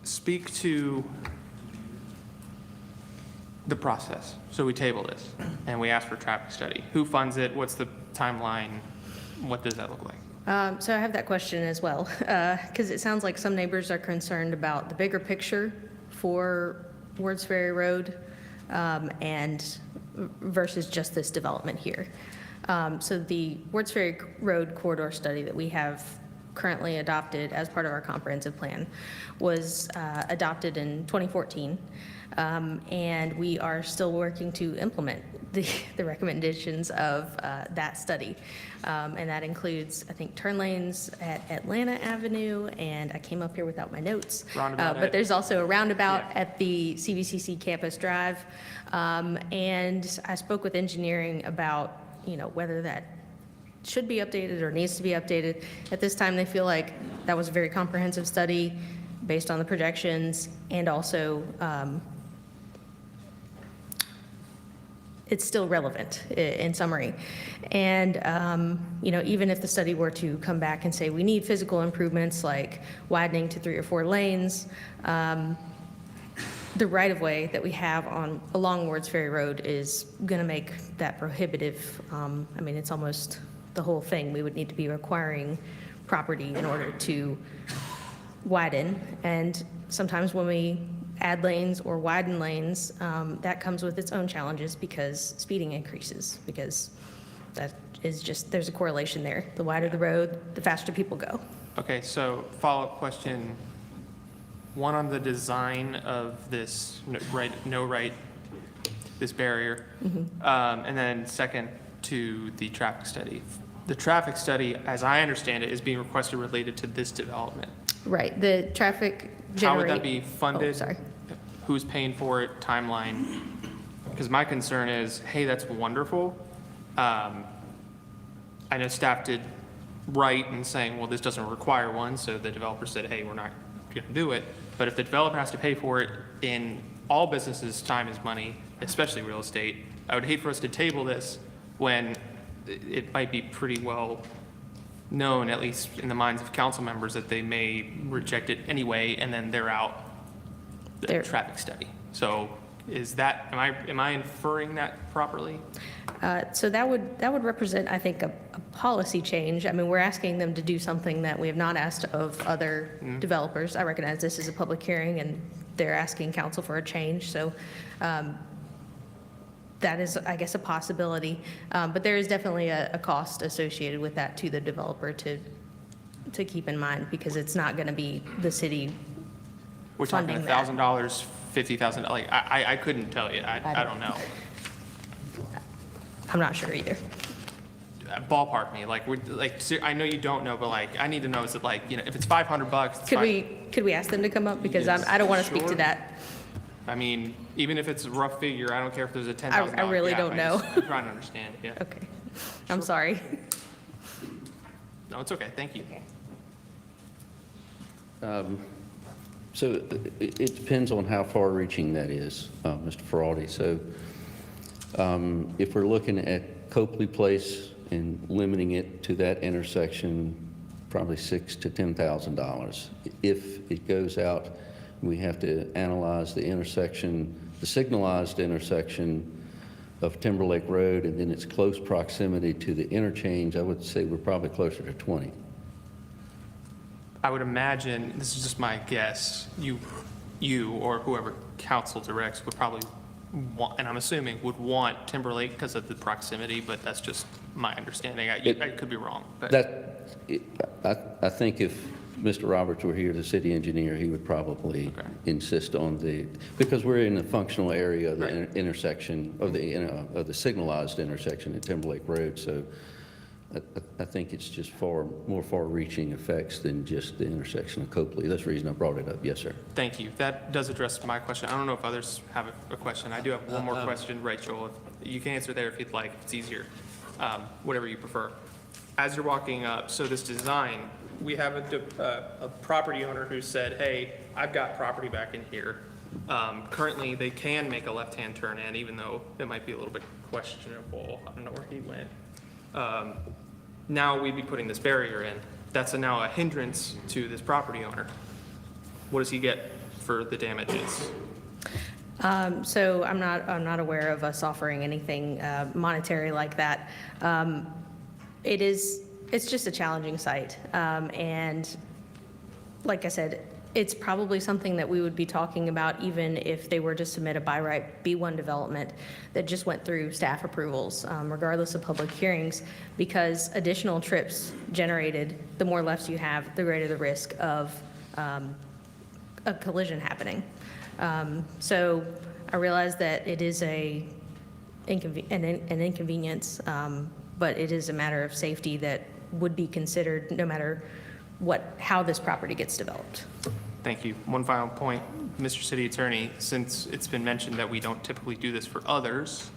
Speak to the process. So we table this, and we ask for a traffic study. Who funds it? What's the timeline? What does that look like?
So I have that question as well, because it sounds like some neighbors are concerned about the bigger picture for Wards Ferry Road, and versus just this development here. So the Wards Ferry Road corridor study that we have currently adopted as part of our comprehensive plan was adopted in 2014, and we are still working to implement the recommendations of that study. And that includes, I think, turn lanes at Atlanta Avenue, and I came up here without my notes. But there's also a roundabout at the CVCC Campus Drive. And I spoke with engineering about, whether that should be updated or needs to be updated. At this time, they feel like that was a very comprehensive study based on the projections, and also it's still relevant in summary. And, even if the study were to come back and say we need physical improvements like widening to 3 or 4 lanes, the right-of-way that we have along Wards Ferry Road is going to make that prohibitive. It's almost the whole thing. We would need to be acquiring property in order to widen. And sometimes when we add lanes or widen lanes, that comes with its own challenges because speeding increases, because that is just, there's a correlation there. The wider the road, the faster people go.
Okay, so follow-up question. One on the design of this this barrier, and then second to the traffic study. The traffic study, as I understand it, is being requested related to this development.
Right, the traffic
How would
generate.
that be funded?
Oh, sorry.
Who's paying for it, timeline? Because my concern is, hey, that's wonderful. I know staff did right in saying, well, this doesn't require one, so the developer said, hey, we're not going to do it. But if the developer has to pay for it, in all businesses, time is money, especially real estate. I would hate for us to table this when it might be pretty well known, at least in the minds of council members, that they may reject it anyway, and then they're out the
They're-
traffic study. So is that, am I inferring that properly?
So that would represent, I think, a policy change. I mean, we're asking them to do something that we have not asked of other developers. I recognize this is a public hearing, and they're asking council for a change, so that is, I guess, a possibility. But there is definitely a cost associated with that to the developer to keep in mind, because it's not going to be the city
We're talking
funding that.
$1,000, $50,000, like, I couldn't tell you, I don't know.
I'm not sure either.
Ballpark me, I know you don't know, but like, I need to know, is it like, if it's $500, it's fine.
Could we ask them to come up? Because
Yes,
I don't want to speak
sure.
to that.
I mean, even if it's a rough figure, I don't care if there's a $10,000
I really
gap,
don't know.
I'm trying to understand, yeah.
Okay. I'm sorry.
No, it's okay, thank you.
So it depends on how far-reaching that is, Mr. Feraldi. So if we're looking at Copley Place and limiting it to that intersection, probably $6,000 to $10,000. If it goes out, we have to analyze the intersection, the signalized intersection of Timberlake Road, and then its close proximity to the interchange. I would say we're probably closer to 20.
I would imagine, this is just my guess, you or whoever council directs would probably want, and I'm assuming would want Timberlake because of the proximity, but that's just my understanding. I could be wrong, but.
I think if Mr. Roberts were here, the city engineer, he would probably insist on because we're in the functional area of the intersection, of the signalized intersection at Timberlake Road, so I think it's just more far-reaching effects than just the intersection of Copley. That's the reason I brought it up. Yes, sir.
Thank you. That does address my question. I don't know if others have a question. I do have one more question, Rachel. You can answer there if you'd like, if it's easier, whatever you prefer. As you're walking up, so this design, we have a property owner who said, hey, I've got property back in here. Currently, they can make a left-hand turn in, even though it might be a little bit questionable. I don't know where he went. Now we'd be putting this barrier in. That's now a hindrance to this property owner. What does he get for the damages?
So I'm not aware of us offering anything monetary like that. It's just a challenging site. And like I said, it's probably something that we would be talking about even if they were to submit a by right B1 development that just went through staff approvals, regardless of public hearings, because additional trips generated, the more lefts you have, the greater the risk of a collision happening. So I realize that it is an inconvenience, but it is a matter of safety that would be considered no matter how this property gets developed.
Thank you. One final point, Mr. City Attorney, since it's been mentioned that we don't typically do this for others,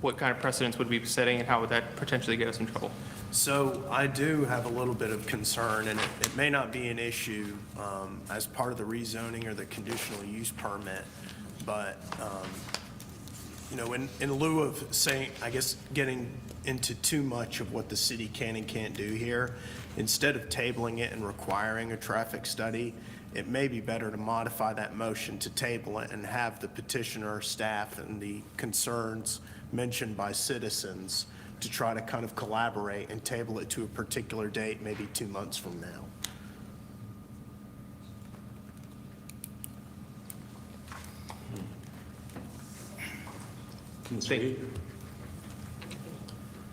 what kind of precedents would we be setting and how would that potentially get us in trouble?
So I do have a little bit of concern, and it may not be an issue as part of the rezoning or the conditional use permit, but, in lieu of saying, I guess, getting into too much of what the city can and can't do here, instead of tabling it and requiring a traffic study, it may be better to modify that motion to table it and have the petitioner, staff, and the concerns mentioned by citizens to try to kind of collaborate and table it to a particular date, maybe 2 months from now.
Thank you.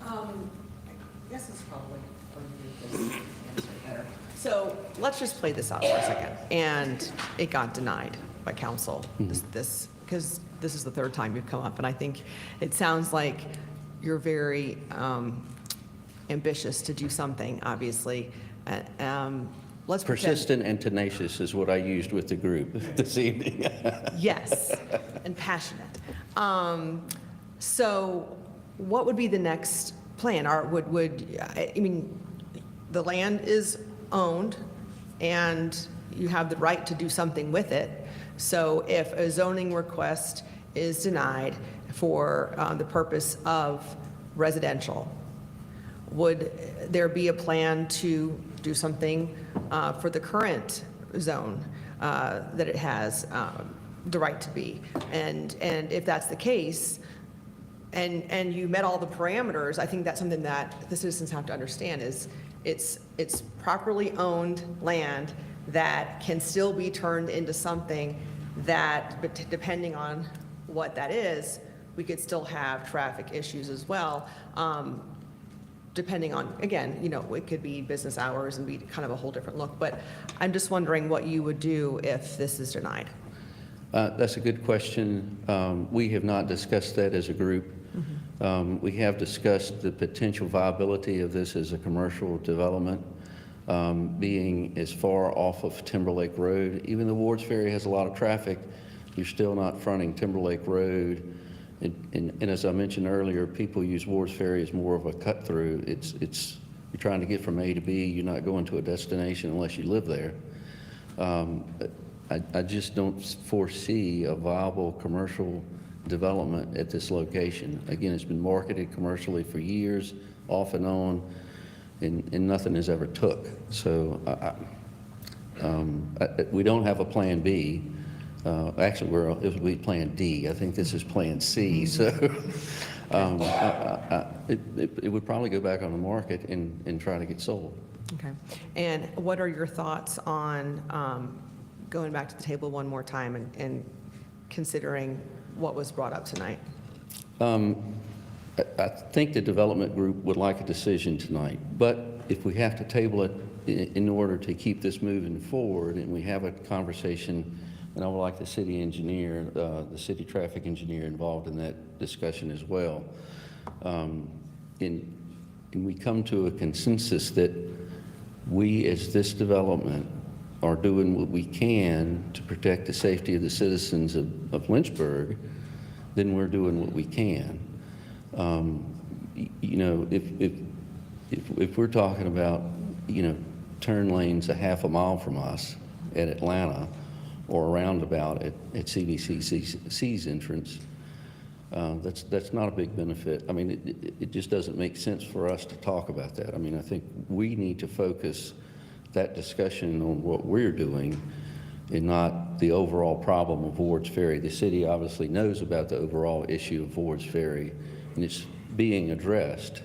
I guess it's probably going to answer better. So let's just play this out for a second. And it got denied by council, because this is the third time you've come up. And I think it sounds like you're very ambitious to do something, obviously. Let's pretend.
Persistent and tenacious is what I used with the group this evening.
Yes, and passionate. So what would be the next plan? I mean, the land is owned, and you have the right to do something with it. So if a zoning request is denied for the purpose of residential, would there be a plan to do something for the current zone that it has the right to be? And if that's the case, and you met all the parameters, I think that's something that the citizens have to understand is it's properly owned land that can still be turned into something that, but depending on what that is, we could still have traffic issues as well. Depending on, again, it could be business hours and be kind of a whole different look. But I'm just wondering what you would do if this is denied.
That's a good question. We have not discussed that as a group. We have discussed the potential viability of this as a commercial development, being as far off of Timberlake Road. Even though Wards Ferry has a lot of traffic, you're still not fronting Timberlake Road. And as I mentioned earlier, people use Wards Ferry as more of a cut through. You're trying to get from A to B. You're not going to a destination unless you live there. I just don't foresee a viable commercial development at this location. Again, it's been marketed commercially for years, off and on, and nothing has ever took. So we don't have a plan B. Actually, it would be Plan D. I think this is Plan C. So it would probably go back on the market and try to get sold.
Okay. And what are your thoughts on going back to the table one more time and considering what was brought up tonight?
I think the development group would like a decision tonight, but if we have to table it in order to keep this moving forward and we have a conversation, and I would like the city engineer, the city traffic engineer involved in that discussion as well. And we come to a consensus that we, as this development, are doing what we can to protect the safety of the citizens of Lynchburg, then we're doing what we can. If we're talking about, turn lanes a half a mile from us at Atlanta, or a roundabout at CVCC's entrance, that's not a big benefit. I mean, it just doesn't make sense for us to talk about that. I mean, I think we need to focus that discussion on what we're doing and not the overall problem of Wards Ferry. The city obviously knows about the overall issue of Wards Ferry, and it's being addressed,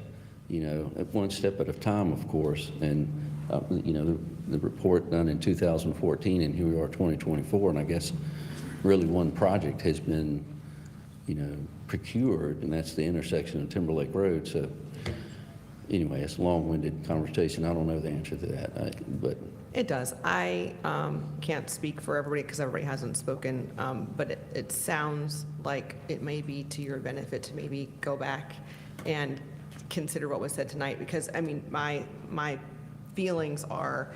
at one step at a time, of course. And, the report done in 2014, and here we are 2024, and I guess really one project has been, procured, and that's the intersection of Timberlake Road. So anyway, it's a long-winded conversation. I don't know the answer to that, but
It does. I can't speak for everybody because everybody hasn't spoken, but it sounds like it may be to your benefit to maybe go back and consider what was said tonight, because, I mean, my feelings are,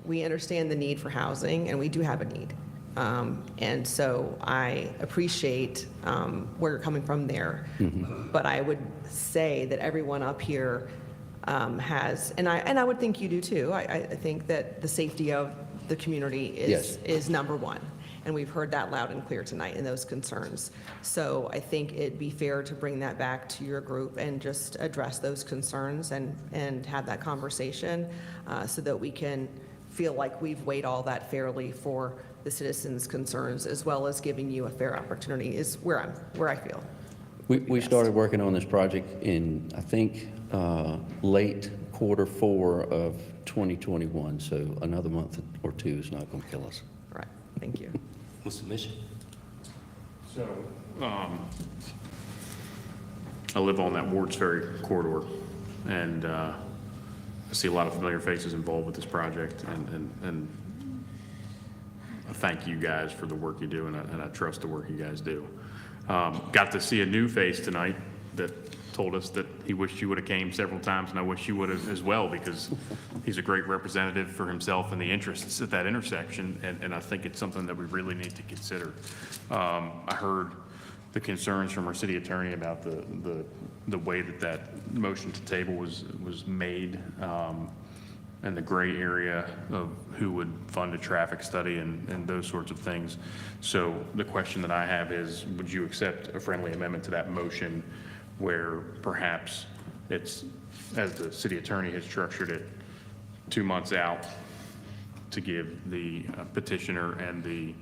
we understand the need for housing, and we do have a need. And so I appreciate where you're coming from there. But I would say that everyone up here has, and I would think you do too, I think that the safety of the community is number one. And we've heard that loud and clear tonight in those concerns. So I think it'd be fair to bring that back to your group and just address those concerns and have that conversation so that we can feel like we've weighed all that fairly for the citizens' concerns, as well as giving you a fair opportunity, is where I feel.
we started working on this project in, I think, late Q4 of 2021. So another month or two is not going to kill us.
All right. Thank you.
Mr. Mission?
So, I live on that Wards Ferry corridor, and I see a lot of familiar faces involved with this project, and I thank you guys for the work you do, and I trust the work you guys do. Got to see a new face tonight that told us that he wished he would have came several times, and I wish you would have as well, because he's a great representative for himself and the interests at that intersection, and I think it's something that we really need to consider. I heard the concerns from our city attorney about the way that motion to table was made, and the gray area of who would fund a traffic study and those sorts of things. So the question that I have is, would you accept a friendly amendment to that motion where perhaps it's, as the city attorney has structured it, 2 months out to give the petitioner and the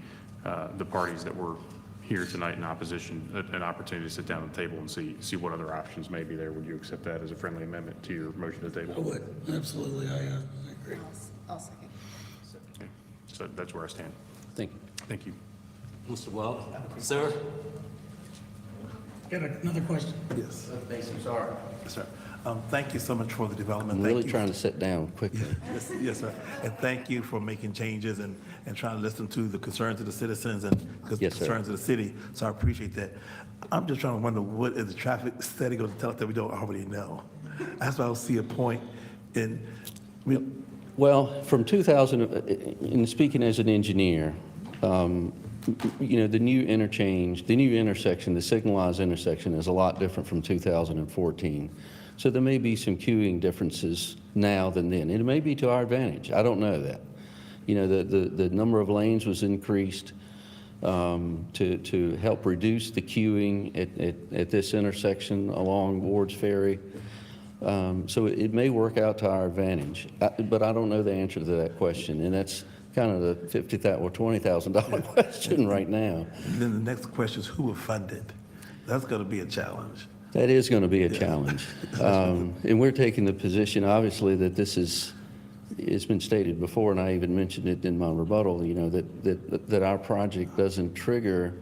parties that were here tonight in opposition an opportunity to sit down at the table and see what other options may be there? Would you accept that as a friendly amendment to your motion to the table?
I would, absolutely, I agree.
I'll second.
Okay. So that's where I stand.
Thank you.
Thank you.
Mr. Wells? Sir?
Got another question?
Yes.
I'm sorry.
Yes, sir. Thank you so much for the development.
I'm
Thank
really
you.
trying to sit down quickly.
Yes, sir. And thank you for making changes and trying to listen to the concerns of the citizens and the
Yes, sir.
concerns of the city. So I appreciate that. I'm just trying to wonder, what is the traffic study going to tell us that we don't already know? That's why I don't see a point in,
Well, from 2000, in speaking as an engineer, you know, the new interchange, the new intersection, the signalized intersection is a lot different from 2014. So there may be some queuing differences now than then. It may be to our advantage. I don't know that. You know, the number of lanes was increased to help reduce the queuing at this intersection along Ward's Ferry. So it may work out to our advantage, but I don't know the answer to that question, and that's kind of the $50,000 or $20,000 question right now.
and then the next question is, who will fund it? That's going to be a challenge.
That is going to be a challenge. And we're taking the position, obviously, that this is, it's been stated before, and I even mentioned it in my rebuttal, you know, that our project doesn't trigger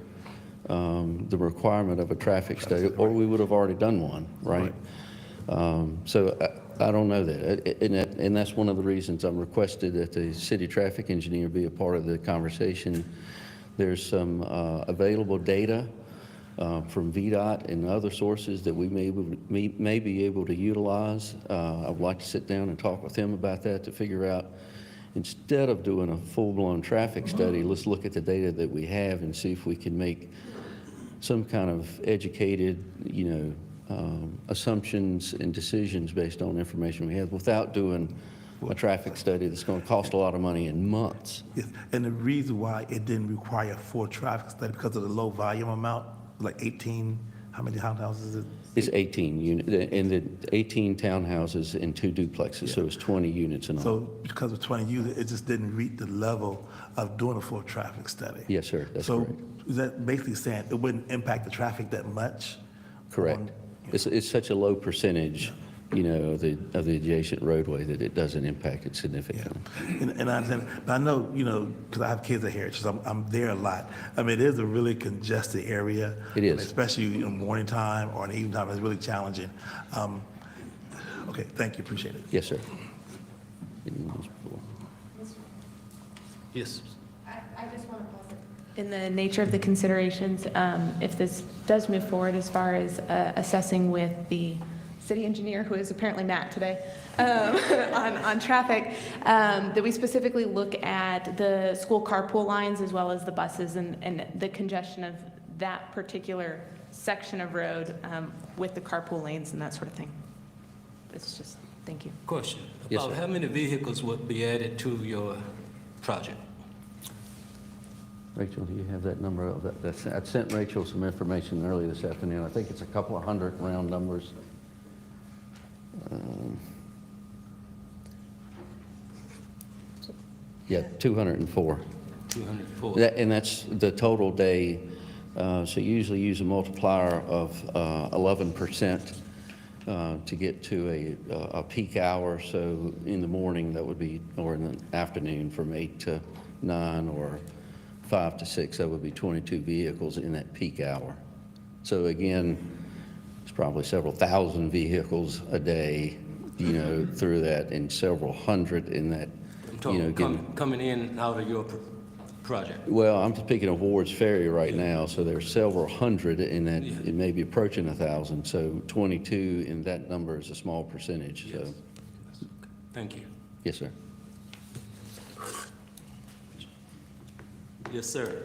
the requirement of a traffic study, or we would have already done one, right? So I don't know that. And that's one of the reasons I'm requested that the city traffic engineer be a part of the conversation. There's some available data from VDOT and other sources that we may be able to utilize. I would like to sit down and talk with him about that to figure out, instead of doing a full-blown traffic study, let's look at the data that we have and see if we can make some kind of educated, you know, assumptions and decisions based on information we have without doing a traffic study that's going to cost a lot of money in months.
Yes, and the reason why it didn't require a full traffic study because of the low volume amount, like 18, how many townhouses is it?
It's 18 units, and the 18 townhouses and 2 duplexes, so it's 20 units in all.
So because of 20 units, it just didn't reach the level of doing a full traffic study.
Yes, sir, that's
So
correct.
is that basically saying it wouldn't impact the traffic that much?
Correct. It's such a low percentage, you know, of the adjacent roadway that it doesn't impact it significantly.
And I understand, but I know, you know, because I have kids at Heritage, so I'm there a lot. I mean, it is a really congested area.
It is.
Especially in morning time or in the evening time, it's really challenging. Okay, thank you, appreciate it.
Yes, sir.
Yes.
I just want to pause it. In the nature of the considerations, if this does move forward as far as assessing with the city engineer, who is apparently Matt today, on traffic, that we specifically look at the school carpool lines as well as the buses and the congestion of that particular section of road with the carpool lanes and that sort of thing. It's just, thank you.
Question.
Yes,
About
sir.
how many vehicles would be added to your project?
Rachel, do you have that number? I sent Rachel some information earlier this afternoon. I think it's a couple of hundred round numbers. Yeah, 204.
204.
And that's the total day. So you usually use a multiplier of 11% to get to a peak hour. So in the morning, that would be, or in the afternoon from 8 to 9 or 5 to 6, that would be 22 vehicles in that peak hour. So again, it's probably several thousand vehicles a day, you know, through that, and several hundred in that,
I'm
you know,
talking
again.
coming in and out of your project?
Well, I'm speaking of Ward's Ferry right now, so there's several hundred, and that it may be approaching 1,000. So 22, and that number is a small percentage. So,
Thank you.
yes, sir.
Yes, sir.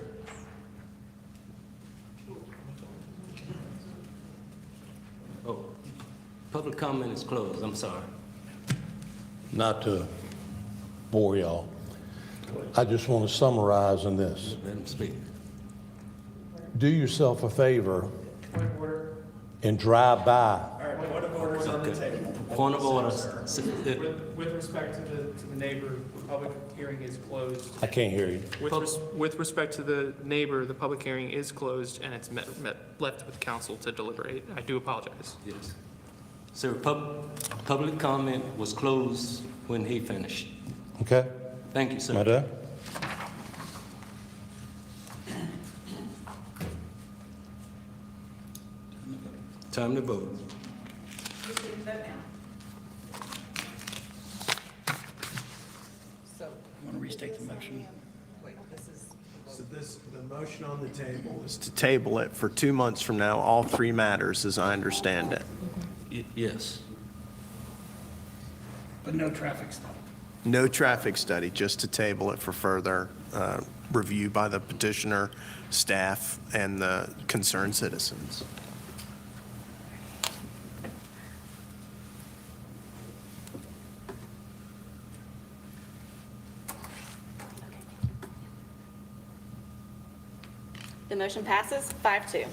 Oh, public comment is closed. I'm sorry.
Not to bore y'all, I just want to summarize in this.
Let him speak.
Do yourself a favor and drive by.
Point of order.
With respect to the neighbor, the public hearing is closed.
I can't hear you.
With respect to the neighbor, the public hearing is closed, and it's left with council to deliberate. I do apologize.
Yes. Sir, public comment was closed when he finished.
Okay?
Thank you, sir.
Madam?
Time to vote.
You want to restate the motion?
So the motion on the table is to table it for 2 months from now, all three matters, as I understand it.
Yes.
But no traffic stop.
No traffic study, just to table it for further review by the petitioner, staff, and the concerned citizens.
The motion passes 5-2.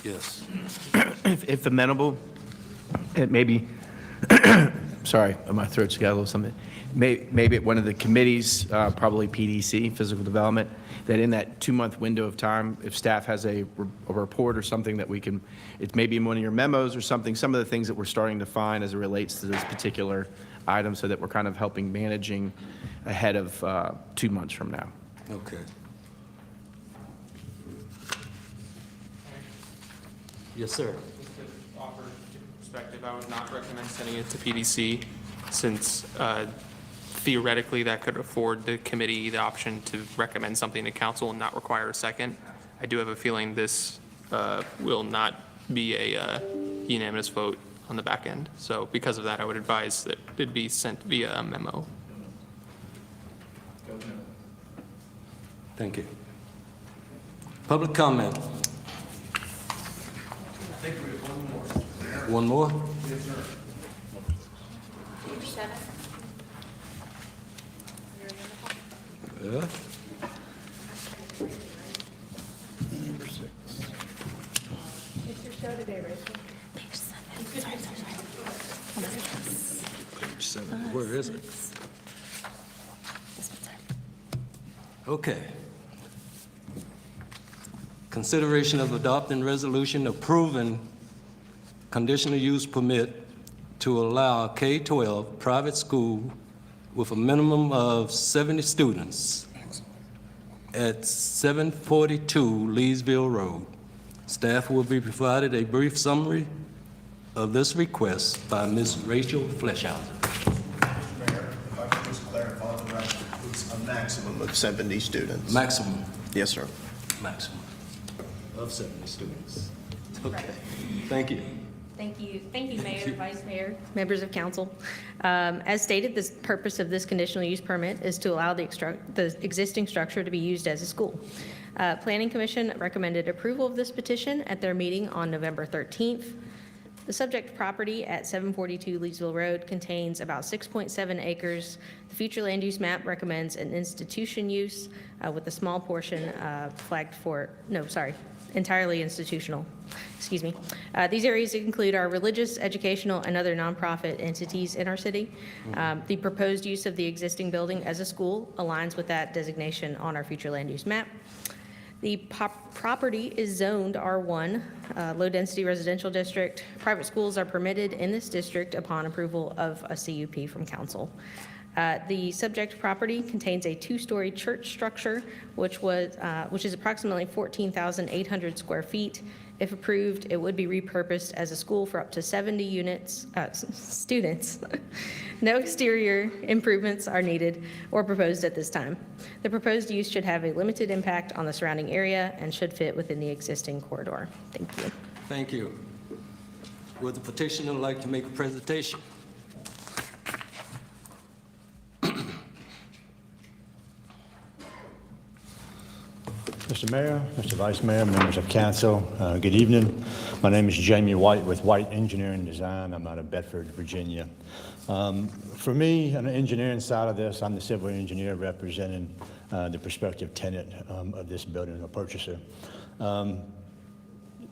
Yes.
If amenable, it may be, sorry, my throat's got a little something. Maybe at one of the committees, probably PDC, Physical Development, that in that 2-month window of time, if staff has a report or something that we can, it may be in one of your memos or something, some of the things that we're starting to find as it relates to this particular item, so that we're kind of helping managing ahead of 2 months from now.
Okay. Yes, sir.
Just to offer perspective, I would not recommend sending it to PDC, since theoretically that could afford the committee the option to recommend something to council and not require a second. I do have a feeling this will not be a unanimous vote on the back end. So because of that, I would advise that it be sent via a memo.
Thank you. Public comment.
I think we have one more.
One more?
Yes, sir.
Page 7.
Yeah.
Number 6.
It's your show today, Rachel.
Page 7. Sorry.
Page 7. Where is it? Okay. Consideration of adopting resolution approving conditional use permit to allow a K-12 private school with a minimum of 70 students at 742 Leesville Road. Staff will be provided a brief summary of this request by Ms. Rachel Fleshauser.
Mayor, if I could just clarify the record, it's a maximum of 70 students.
Maximum.
Yes, sir.
Maximum of 70 students. Okay, thank you.
Thank you, Mayor, Vice Mayor, members of council. As stated, the purpose of this conditional use permit is to allow the existing structure to be used as a school. Planning Commission recommended approval of this petition at their meeting on November 13th. The subject property at 742 Leesville Road contains about 6.7 acres. The future land use map recommends an institution use with a small portion flagged for, entirely institutional. Excuse me. These areas include our religious, educational, and other nonprofit entities in our city. The proposed use of the existing building as a school aligns with that designation on our future land use map. The property is zoned R1, low-density residential district. Private schools are permitted in this district upon approval of a CUP from council. The subject property contains a two-story church structure, which is approximately 14,800 square feet. If approved, it would be repurposed as a school for up to 70 students. No exterior improvements are needed or proposed at this time. The proposed use should have a limited impact on the surrounding area and should fit within the existing corridor. Thank you.
Thank you. Would the petitioner like to make a presentation?
Mr. Mayor, Mr. Vice Mayor, members of council, good evening. My name is Jamie White with White Engineering Design. I'm out of Bedford, Virginia. For me, on the engineering side of this, I'm the civil engineer representing the prospective tenant of this building or purchaser.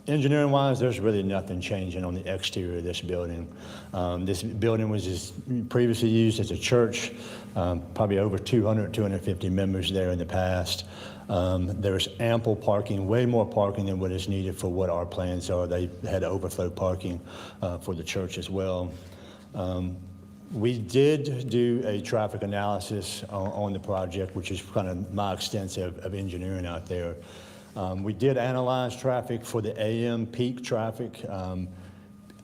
Engineering-wise, there's really nothing changing on the exterior of this building. This building was previously used as a church, probably over 250 members there in the past. There's ample parking, way more parking than what is needed for what our plans are. They had overflow parking for the church as well. We did do a traffic analysis on the project, which is kind of my extent of engineering out there. We did analyze traffic for the AM peak traffic.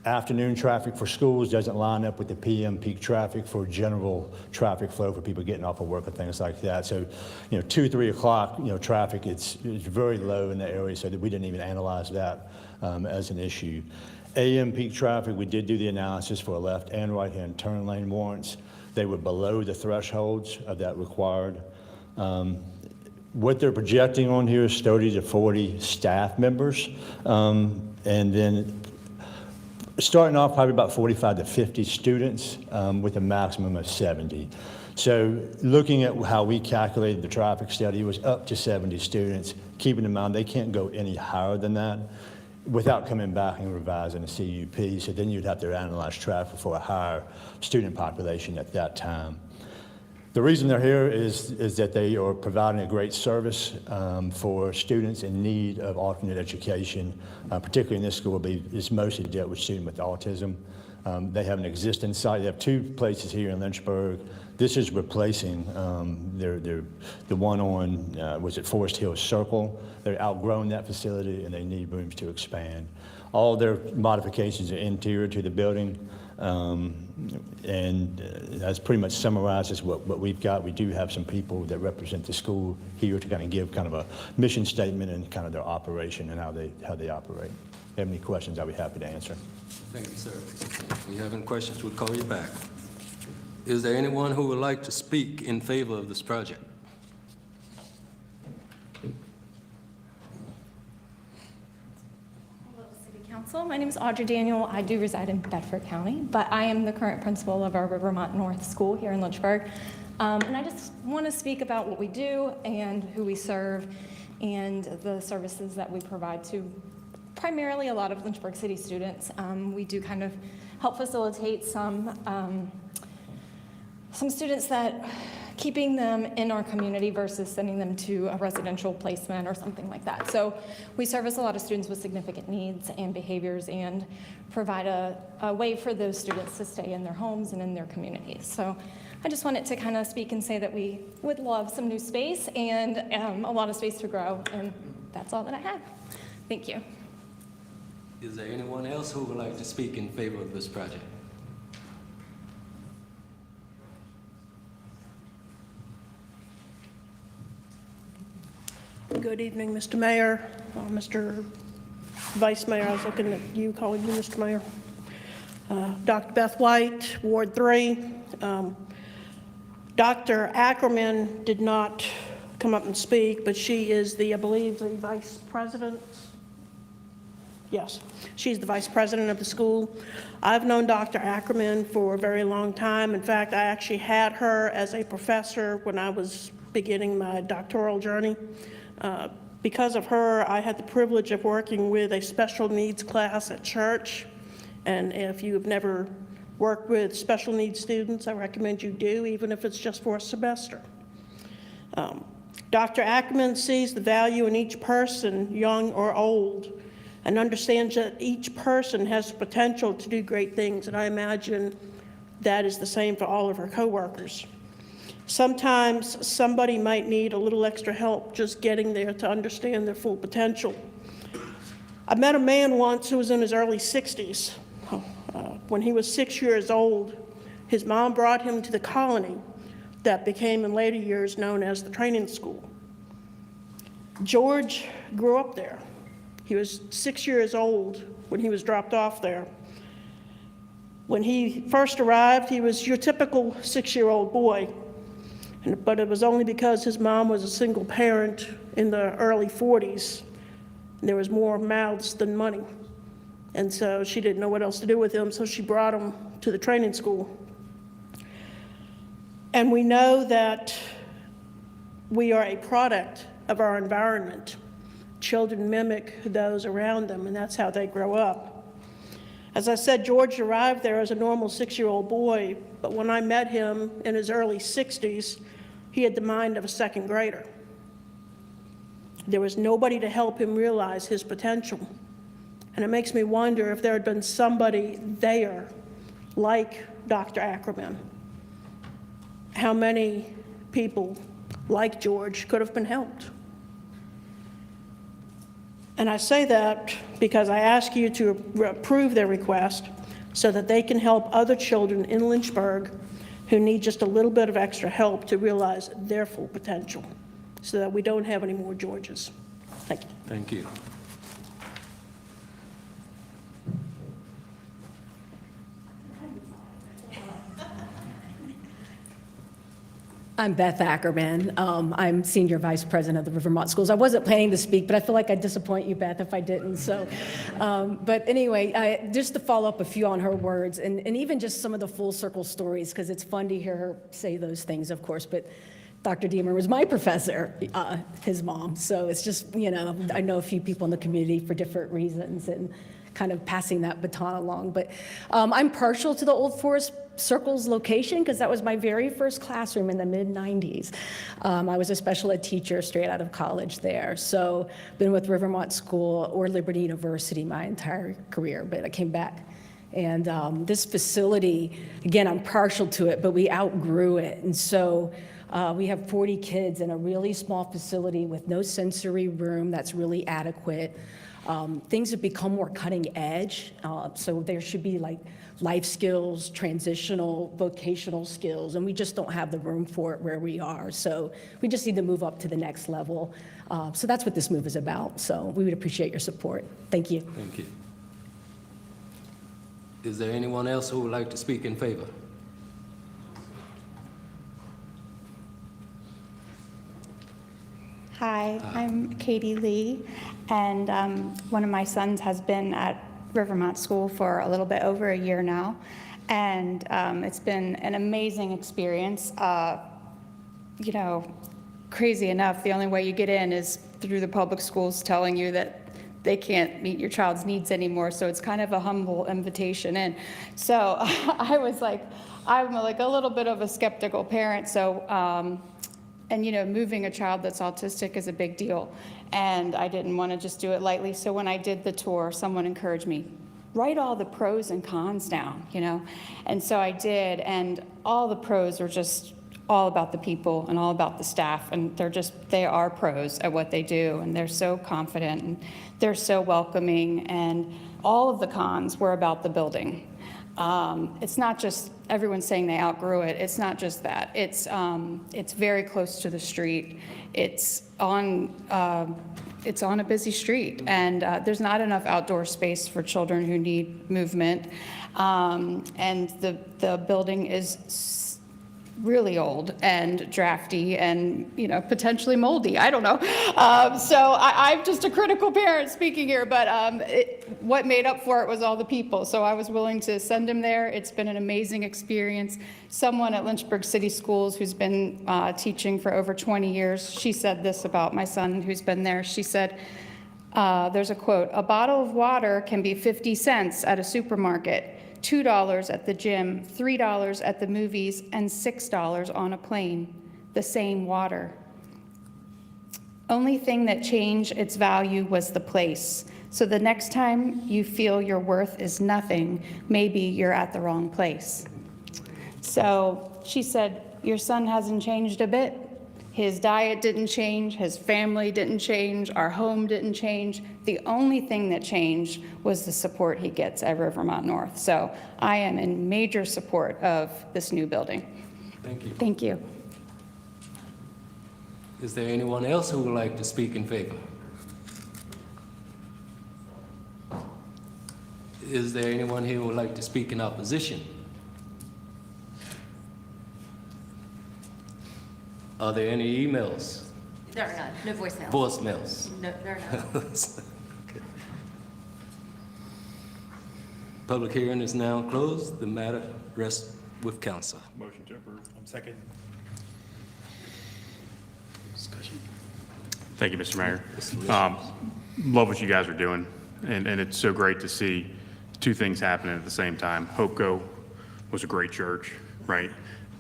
Afternoon traffic for schools doesn't line up with the PM peak traffic for general traffic flow for people getting off of work and things like that. So, 2, 3 o'clock, traffic, it's very low in the area, so that we didn't even analyze that as an issue. AM peak traffic, we did do the analysis for left and right-hand turn lane warrants. They were below the thresholds of that required. What they're projecting on here is 30 to 40 staff members, and then starting off probably about 45 to 50 students with a maximum of 70. So looking at how we calculated the traffic study, it was up to 70 students, keeping in mind they can't go any higher than that without coming back and revising the CUP. So then you'd have to analyze traffic for a higher student population at that time. The reason they're here is that they are providing a great service for students in need of alternate education, particularly in this school. It's mostly dealt with students with autism. They have an existing site. They have 2 places here in Lynchburg. This is replacing the one on, was it Forest Hill Circle? They're outgrowing that facility and they need rooms to expand. All their modifications are interior to the building. And that's pretty much summarizes what we've got. We do have some people that represent the school here to kind of give kind of a mission statement and kind of their operation and how they operate. If you have any questions, I'll be happy to answer.
Thank you, sir. If you have any questions, we'll call you back. Is there anyone who would like to speak in favor of this project?
Council. My name is Audrey Daniel. I do reside in Bedford County, but I am the current principal of our Rivermont North School here in Lynchburg. And I just want to speak about what we do and who we serve and the services that we provide to primarily a lot of Lynchburg City students. We do kind of help facilitate some students that keeping them in our community versus sending them to a residential placement or something like that. So we service a lot of students with significant needs and behaviors and provide a way for those students to stay in their homes and in their communities. So I just wanted to kind of speak and say that we would love some new space and a lot of space to grow, and that's all that I have. Thank you.
Is there anyone else who would like to speak in favor of this project?
Good evening, Mr. Mayor, Mr. Vice Mayor. I was looking at you, calling you Mr. Mayor. Dr. Beth White, Ward 3. Dr. Ackerman did not come up and speak, but she is I believe, the Vice President. Yes, she's the Vice President of the school. I've known Dr. Ackerman for a very long time. In fact, I actually had her as a professor when I was beginning my doctoral journey. Because of her, I had the privilege of working with a special needs class at church. And if you've never worked with special needs students, I recommend you do, even if it's just for a semester. Dr. Ackerman sees the value in each person, young or old, and understands that each person has the potential to do great things. And I imagine that is the same for all of her coworkers. Sometimes somebody might need a little extra help just getting there to understand their full potential. I met a man once who was in his early 60s. When he was 6 years old, his mom brought him to the colony that became in later years known as the training school. George grew up there. He was 6 years old when he was dropped off there. When he first arrived, he was your typical 6-year-old boy, but it was only because his mom was a single parent in the early 40s. There was more mouths than money. And so she didn't know what else to do with him, so she brought him to the training school. And we know that we are a product of our environment. Children mimic those around them, and that's how they grow up. As I said, George arrived there as a normal 6-year-old boy, but when I met him in his early 60s, he had the mind of a second grader. There was nobody to help him realize his potential. And it makes me wonder if there had been somebody there, like Dr. Ackerman, how many people like George could have been helped. And I say that because I ask you to approve their request so that they can help other children in Lynchburg who need just a little bit of extra help to realize their full potential, so that we don't have any more Georges. Thank you.
Thank you.
I'm Beth Ackerman. I'm Senior Vice President of the Rivermont Schools. I wasn't planning to speak, but I feel like I'd disappoint you, Beth, if I didn't. So, but anyway, just to follow up a few on her words, and even just some of the full circle stories, because it's fun to hear her say those things, of course, but Dr. Deemer was my professor, his mom. So it's just, you know, I know a few people in the community for different reasons and kind of passing that baton along. But I'm partial to the Old Forest Circles location because that was my very first classroom in the mid-90s. I was a special ed teacher straight out of college there. So been with Rivermont School or Liberty University my entire career, but I came back. And this facility, again, I'm partial to it, but we outgrew it. And so we have 40 kids in a really small facility with no sensory room that's really adequate. Things have become more cutting edge, so there should be like life skills, transitional, vocational skills, and we just don't have the room for it where we are. So we just need to move up to the next level. So that's what this move is about. So we would appreciate your support. Thank you.
Thank you. Is there anyone else who would like to speak in favor?
Hi, I'm Katie Lee, and one of my sons has been at Rivermont School for a little bit over a year now, and it's been an amazing experience. You know, crazy enough, the only way you get in is through the public schools telling you that they can't meet your child's needs anymore, so it's kind of a humble invitation in. So I'm like a little bit of a skeptical parent, so and you know, moving a child that's autistic is a big deal, and I didn't want to just do it lightly. So when I did the tour, someone encouraged me, write all the pros and cons down, you know? And so I did, and all the pros are just all about the people and all about the staff, and they are pros at what they do, and they're so confident, and they're so welcoming, and all of the cons were about the building. It's not just everyone saying they outgrew it. It's not just that. It's very close to the street. It's on a busy street, and there's not enough outdoor space for children who need movement. And the building is really old and drafty and, you know, potentially moldy. I don't know. So I'm just a critical parent speaking here, but what made up for it was all the people. So I was willing to send him there. It's been an amazing experience. Someone at Lynchburg City Schools who's been teaching for over 20 years, she said this about my son who's been there. She said, there's a quote, "A bottle of water can be 50 cents at a supermarket, $2 at the gym, $3 at the movies, and $6 on a plane. The same water. Only thing that changed its value was the place. So the next time you feel your worth is nothing, maybe you're at the wrong place." So she said, your son hasn't changed a bit. His diet didn't change, his family didn't change, our home didn't change. The only thing that changed was the support he gets at Rivermont North. So I am in major support of this new building.
Thank you.
Thank you.
Is there anyone else who would like to speak in favor? Is there anyone here who would like to speak in opposition? Are there any emails?
There are none, no voicemails.
Voicemails?
No, there are none.
Okay. Public hearing is now closed. The matter rests with council.
Motion to approve.
Second.
Thank you, Mr. Mayor. Love what you guys are doing, and it's so great to see two things happening at the same time. HopeGo was a great church, right?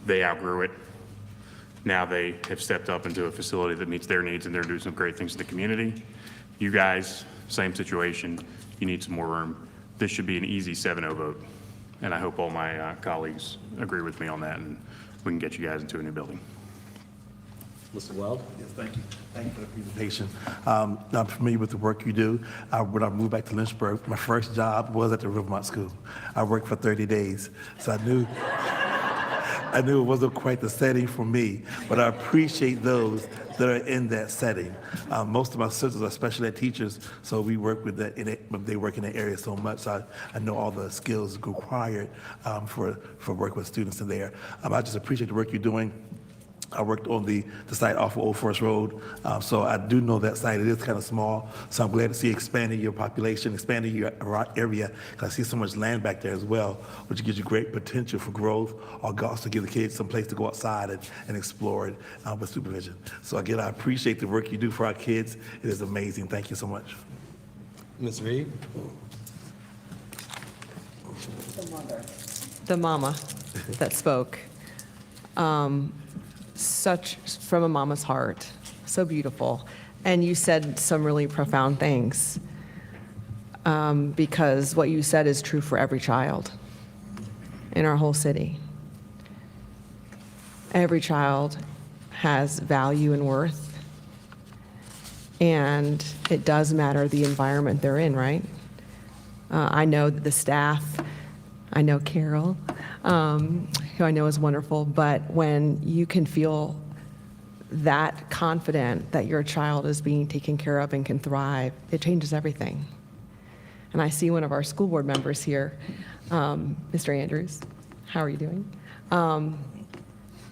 They outgrew it. Now they have stepped up into a facility that meets their needs, and they're doing some great things in the community. You guys, same situation. You need some more room. This should be an easy 7-0 vote, and I hope all my colleagues agree with me on that, and we can get you guys into a new building.
Mr. Wild?
Yes, thank you. Thank you for the presentation. I'm familiar with the work you do. When I moved back to Lynchburg, my first job was at the Rivermont School. I worked for 30 days, so I knew it wasn't quite the setting for me, but I appreciate those that are in that setting. Most of my sisters are special ed teachers, so we work with that. They work in that area so much, so I know all the skills required for work with students in there. I just appreciate the work you're doing. I worked on the site off of Old Forest Road, so I do know that site. It is kind of small, so I'm glad to see expanding your population, expanding your area, because I see so much land back there as well, which gives you great potential for growth, or also give the kids some place to go outside and explore it with supervision. So again, I appreciate the work you do for our kids. It is amazing. Thank you so much.
Ms. Reed?
The mama that spoke. Such from a mama's heart, so beautiful. And you said some really profound things because what you said is true for every child in our whole city. Every child has value and worth, and it does matter the environment they're in, right? I know that the staff, I know Carol, who I know is wonderful, but when you can feel that confident that your child is being taken care of and can thrive, it changes everything. And I see one of our school board members here, Mr. Andrews. How are you doing?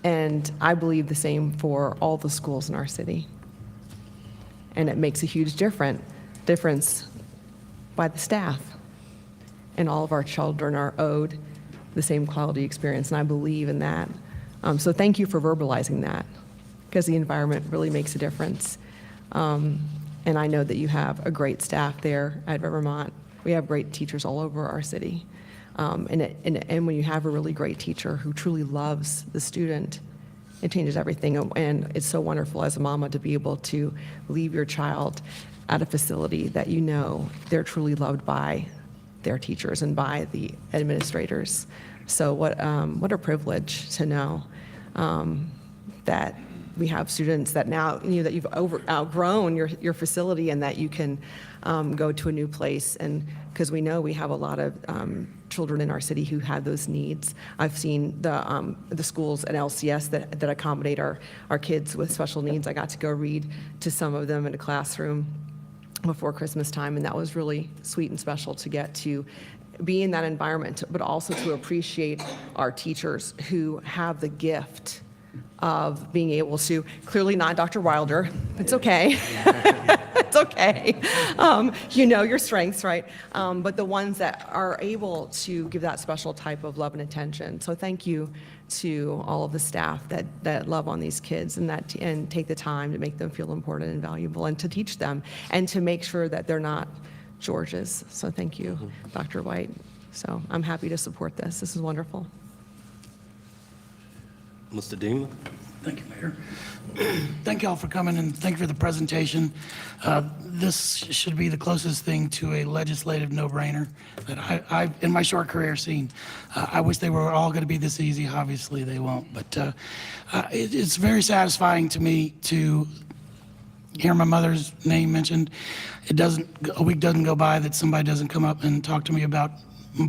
And I believe the same for all the schools in our city. And it makes a huge difference by the staff. And all of our children are owed the same quality experience, and I believe in that. So thank you for verbalizing that, because the environment really makes a difference. And I know that you have a great staff there at Rivermont. We have great teachers all over our city. And when you have a really great teacher who truly loves the student, it changes everything. And it's so wonderful as a mama to be able to leave your child at a facility that you know they're truly loved by their teachers and by the administrators. So what a privilege to know that we have students that now, that you've outgrown your facility and that you can go to a new place. And because we know we have a lot of children in our city who have those needs. I've seen the schools at LCS that accommodate our kids with special needs. I got to go read to some of them in a classroom before Christmas time, and that was really sweet and special to get to be in that environment, but also to appreciate our teachers who have the gift of being able to, clearly not Dr. Wilder, it's okay. It's okay. You know your strengths, right? But the ones that are able to give that special type of love and attention. So thank you to all of the staff that love on these kids and take the time to make them feel important and valuable and to teach them and to make sure that they're not Georges. So thank you, Dr. White. So I'm happy to support this. This is wonderful.
Mr. Deemer?
Thank you, Mayor. Thank you all for coming and thank you for the presentation. This should be the closest thing to a legislative no-brainer that I've, in my short career, seen. I wish they were all going to be this easy. Obviously, they won't. But it's very satisfying to me to hear my mother's name mentioned. A week doesn't go by that somebody doesn't come up and talk to me about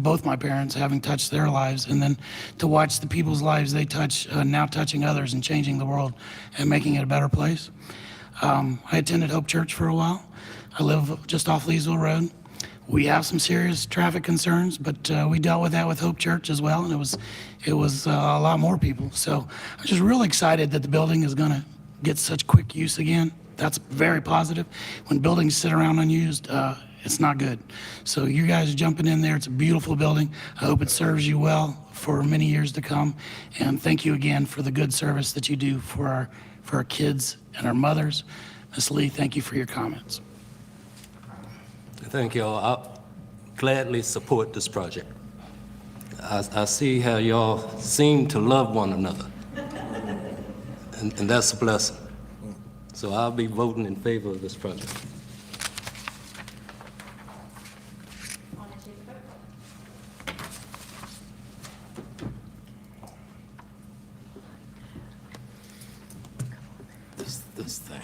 both my parents having touched their lives, and then to watch the people's lives they touch now touching others and changing the world and making it a better place. I attended Hope Church for a while. I live just off Leesville Road. We have some serious traffic concerns, but we dealt with that with Hope Church as well, and it was a lot more people. So I'm just really excited that the building is going to get such quick use again. That's very positive. When buildings sit around unused, it's not good. So you guys jumping in there, it's a beautiful building. I hope it serves you well for many years to come. And thank you again for the good service that you do for our kids and our mothers. Ms. Lee, thank you for your comments.
Thank y'all. I'll gladly support this project. I see how y'all seem to love one another, and that's a blessing. So I'll be voting in favor of this project. This thing.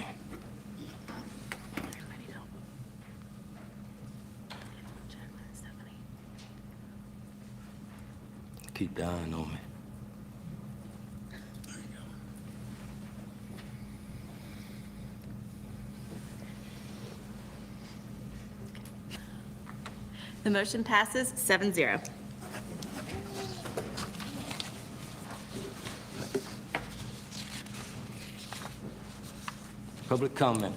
Keep dying on me.
The motion passes 7-0.
Public comment.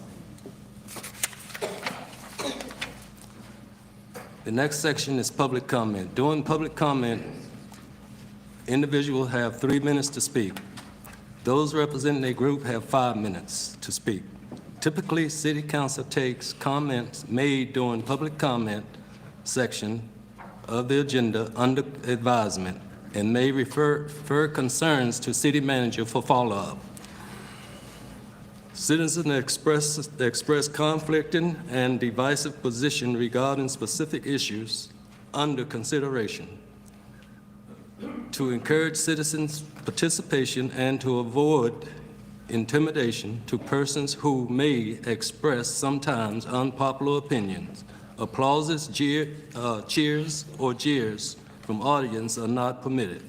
The next section is public comment. During public comment, individuals have 3 minutes to speak. Those representing a group have 5 minutes to speak. Typically, City Council takes comments made during public comment section of the agenda under advisement and may refer concerns to City Manager for follow-up. Citizens express conflicting and divisive position regarding specific issues under consideration. To encourage citizens' participation and to avoid intimidation to persons who may express sometimes unpopular opinions, applauses, cheers, or jeers from audience are not permitted.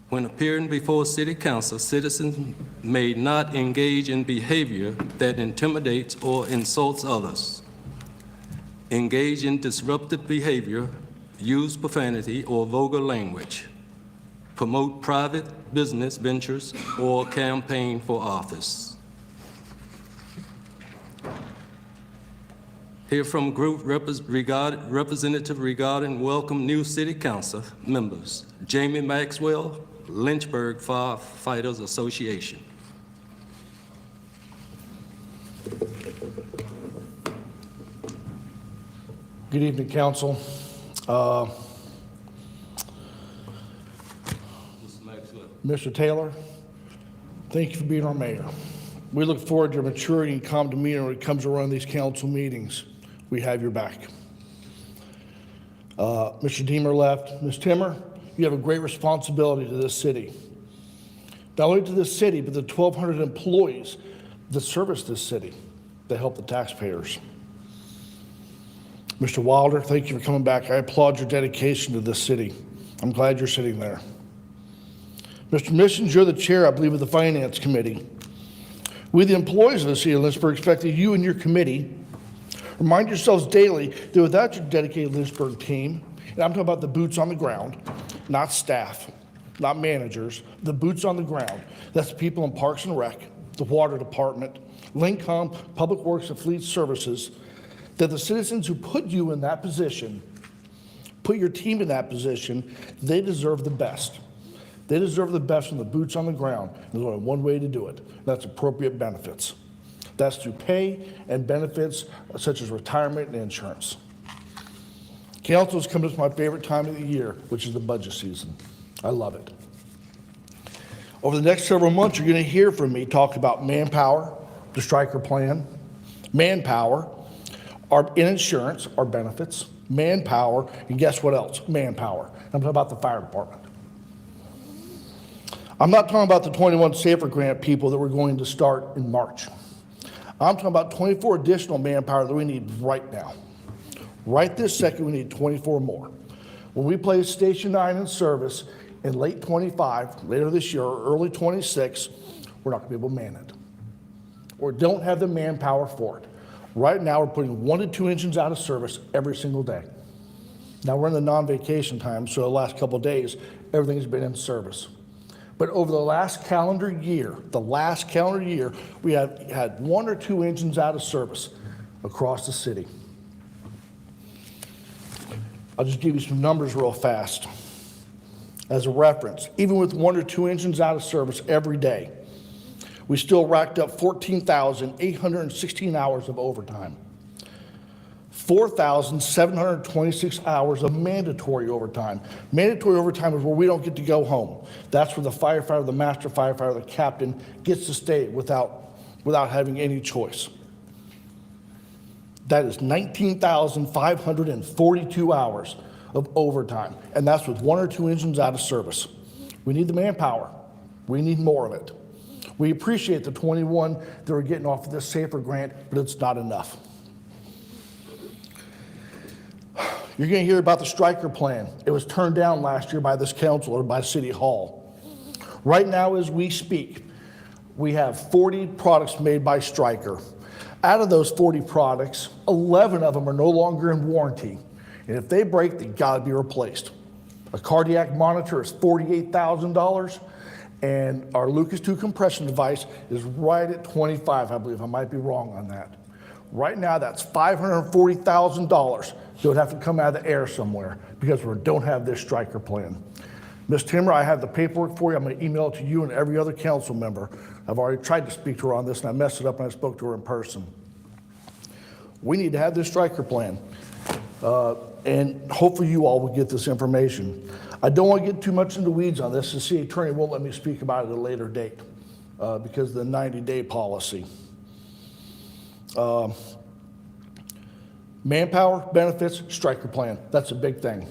When appearing before City Council, citizens may not engage in behavior that intimidates or insults others, engage in disruptive behavior, use profanity or vulgar language, promote private business ventures, or campaign for office. Hear from group representative regarding welcome new City Council members. Jamie Maxwell, Lynchburg Firefighters Association.
Good evening, Council. Mr. Taylor, thank you for being our mayor. We look forward to your maturity and calm demeanor when it comes to running these council meetings. We have your back. Mr. Deemer left. Ms. Timmer, you have a great responsibility to this city. Not only to this city, but the 1,200 employees that service this city, that help the taxpayers. Mr. Wilder, thank you for coming back. I applaud your dedication to this city. I'm glad you're sitting there. Mr. Missions, you're the chair, I believe, of the Finance Committee. We, the employees of the city of Lynchburg, expect that you and your committee remind yourselves daily that without your dedicated Lynchburg team, and I'm talking about the boots on the ground, not staff, not managers, the boots on the ground. That's the people in Parks and Rec, the Water Department, Lincoln, Public Works and Fleet Services, that the citizens who put you in that position, put your team in that position, they deserve the best. They deserve the best from the boots on the ground. There's only one way to do it. That's appropriate benefits. That's through pay and benefits such as retirement and insurance. Council has come to my favorite time of the year, which is the budget season. I love it. Over the next several months, you're going to hear from me talk about manpower, the striker plan, manpower, our insurance, our benefits, manpower, and guess what else? Manpower. I'm talking about the fire department. I'm not talking about the 21 SAFER grant people that we're going to start in March. I'm talking about 24 additional manpower that we need right now. Right this second, we need 24 more. When we place Station 9 in service in late 25, later this year, or early 26, we're not gonna be able to man it. Or don't have the manpower for it. Right now, we're putting 1 to 2 engines out of service every single day. Now, we're in the non-vacation time, so the last couple of days, everything's been in service. But over the last calendar year, we have had 1 or 2 engines out of service across the city. I'll just give you some numbers real fast. As a reference, even with 1 or 2 engines out of service every day, we still racked up 14,816 hours of overtime. 4,726 hours of mandatory overtime. Mandatory overtime is where we don't get to go home. That's where the firefighter, the master firefighter, the captain gets to stay without having any choice. That is 19,542 hours of overtime, and that's with 1 or 2 engines out of service. We need the manpower. We need more of it. We appreciate the 21 that are getting off of this SAFER grant, but it's not enough. You're going to hear about the striker plan. It was turned down last year by this council or by City Hall. Right now, as we speak, we have 40 products made by Stryker. Out of those 40 products, 11 of them are no longer in warranty. And if they break, they got to be replaced. A cardiac monitor is $48,000, and our Lucas 2 compression device is right at $25,000, I believe. I might be wrong on that. Right now, that's $540,000 that would have to come out of the air somewhere because we don't have this striker plan. Ms. Timmer, I have the paperwork for you. I'm going to email it to you and every other council member. I've already tried to speak to her on this, and I messed it up when I spoke to her in person. We need to have this striker plan, and hopefully you all will get this information. I don't want to get too much into weeds on this. The city attorney won't let me speak about it at a later date because of the 90-day policy. Manpower, benefits, striker plan. That's a big thing.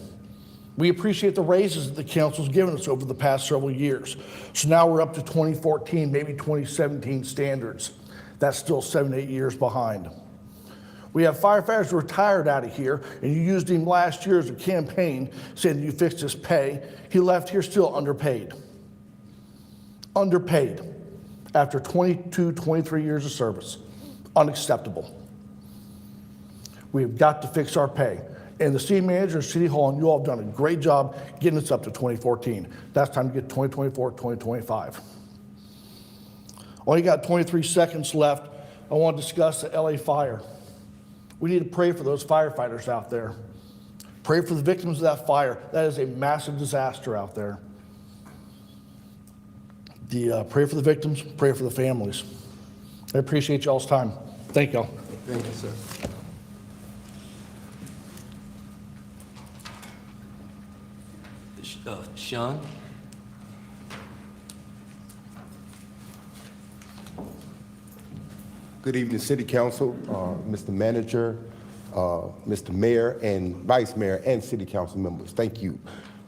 We appreciate the raises that the council's given us over the past several years. So now we're up to 2014, maybe 2017 standards. That's still 7, 8 years behind. We have firefighters who retired out of here, and you used him last year as a campaign saying you fixed his pay. He left here still underpaid. Underpaid after 22, 23 years of service. Unacceptable. We've got to fix our pay. And the city manager and City Hall and you all have done a great job getting us up to 2014. That's time to get 2024, 2025. Only got 23 seconds left. I want to discuss the LA fire. We need to pray for those firefighters out there. Pray for the victims of that fire. That is a massive disaster out there. Pray for the victims, pray for the families. I appreciate y'all's time. Thank y'all.
Thank you, sir. Sean?
Good evening, City Council, Mr. Manager, Mr. Mayor, and Vice Mayor, and City Council members. Thank you.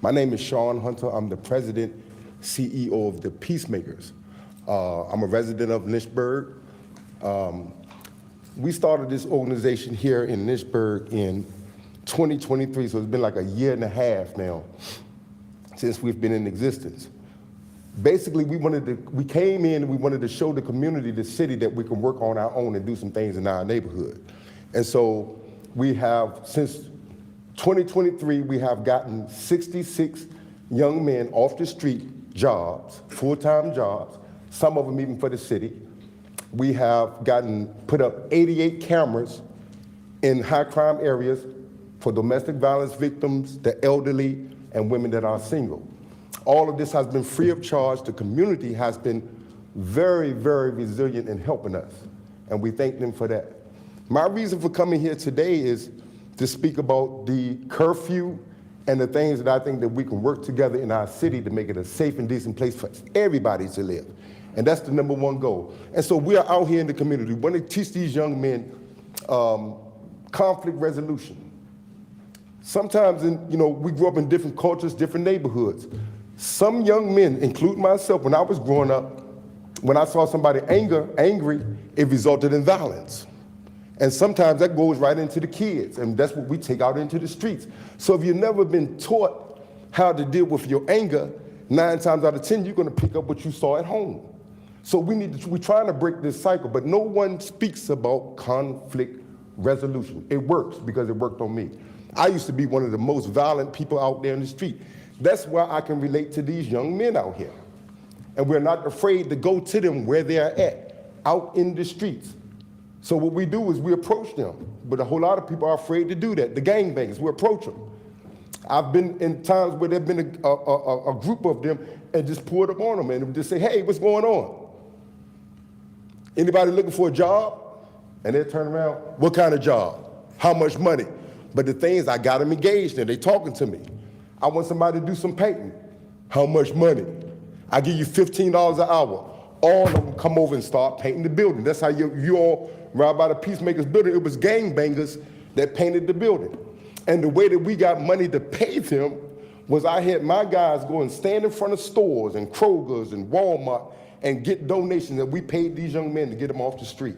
My name is Sean Hunter. I'm the President, CEO of the Peacemakers. I'm a resident of Lynchburg. We started this organization here in Lynchburg in 2023, so it's been like a year and a half now since we've been in existence. Basically, we came in and we wanted to show the community, the city, that we can work on our own and do some things in our neighborhood. And so we have, since 2023, we have gotten 66 young men off the street jobs, full-time jobs, some of them even for the city. We have put up 88 cameras in high crime areas for domestic violence victims, the elderly, and women that are single. All of this has been free of charge. The community has been very, very resilient in helping us, and we thank them for that. My reason for coming here today is to speak about the curfew and the things that I think that we can work together in our city to make it a safe and decent place for everybody to live. And that's the number one goal. And so we are out here in the community. We want to teach these young men conflict resolution. Sometimes, we grew up in different cultures, different neighborhoods. Some young men, including myself, when I was growing up, when I saw somebody angry, it resulted in violence. And sometimes that goes right into the kids, and that's what we take out into the streets. So if you've never been taught how to deal with your anger, 9 times out of 10, you're gonna pick up what you saw at home. So we're trying to break this cycle, but no one speaks about conflict resolution. It works because it worked on me. I used to be one of the most violent people out there in the street. That's why I can relate to these young men out here. And we're not afraid to go to them where they're at, out in the streets. So what we do is we approach them, but a whole lot of people are afraid to do that. The gangbangers, we approach them. I've been in times where there've been a group of them and just pulled up on them and just say, hey, what's going on? Anybody looking for a job? And they turn around, what kind of job? How much money? But the thing is, I got them engaged and they talking to me. I want somebody to do some painting. How much money? I give you $15 an hour. All of them come over and start painting the building. That's how you all ride by the Peacemakers building. It was gangbangers that painted the building. And the way that we got money to pay them was I had my guys go and stand in front of stores and Kroger's and Walmart and get donations, and we paid these young men to get them off the street.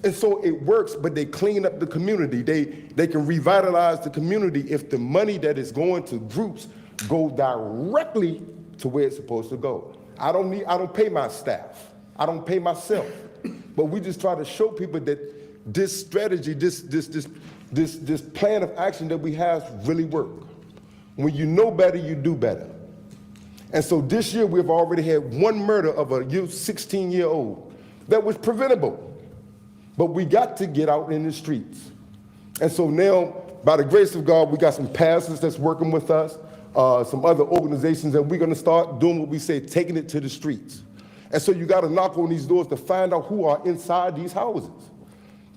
And so it works, but they clean up the community. They can revitalize the community if the money that is going to groups go directly to where it's supposed to go. I don't pay my staff. I don't pay myself. But we just try to show people that this strategy, this plan of action that we have really work. When you know better, you do better. And so this year we've already had one murder of a 16-year-old that was preventable. But we got to get out in the streets. And so now, by the grace of God, we got some pastors that's working with us, some other organizations, and we're gonna start doing what we say, taking it to the streets. And so you gotta knock on these doors to find out who are inside these houses.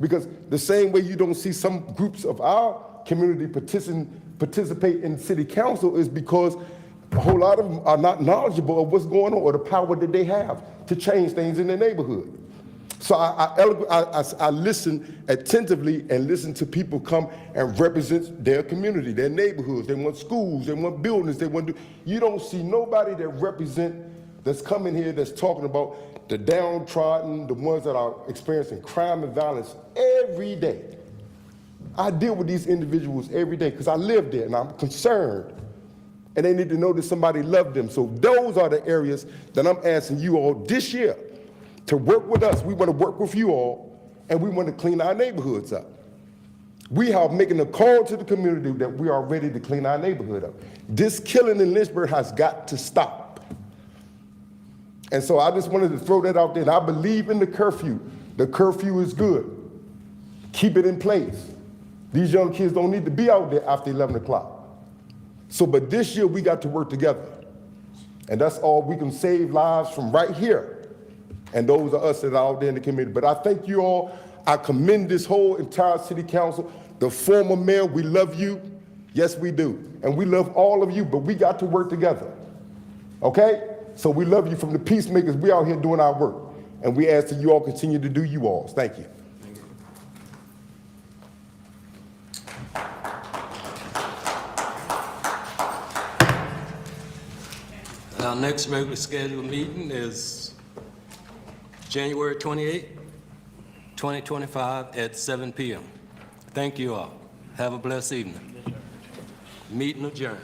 Because the same way you don't see some groups of our community participate in city council is because a whole lot of them are not knowledgeable of what's going on or the power that they have to change things in their neighborhood. So I listen attentively and listen to people come and represent their community, their neighborhoods. They want schools, they want buildings, they want to. You don't see nobody that's coming here that's talking about the downtrodden, the ones that are experiencing crime and violence every day. I deal with these individuals every day because I live there and I'm concerned. And they need to know that somebody loved them. So those are the areas that I'm asking you all this year to work with us. We want to work with you all, and we want to clean our neighborhoods up. We are making a call to the community that we are ready to clean our neighborhood up. This killing in Lynchburg has got to stop. And so I just wanted to throw that out there. And I believe in the curfew. The curfew is good. Keep it in place. These young kids don't need to be out there after 11 o'clock. So, but this year we got to work together. And that's all we can save lives from right here. And those are us that are out there in the community. But I thank you all. I commend this whole entire city council. The former mayor, we love you. Yes, we do. And we love all of you, but we got to work together. Okay? So we love you from the Peacemakers. We out here doing our work. And we ask that you all continue to do you all. Thank you.
Our next regularly scheduled meeting is January 28, 2025 at 7 p.m. Thank you all. Have a blessed evening. Meeting adjourned.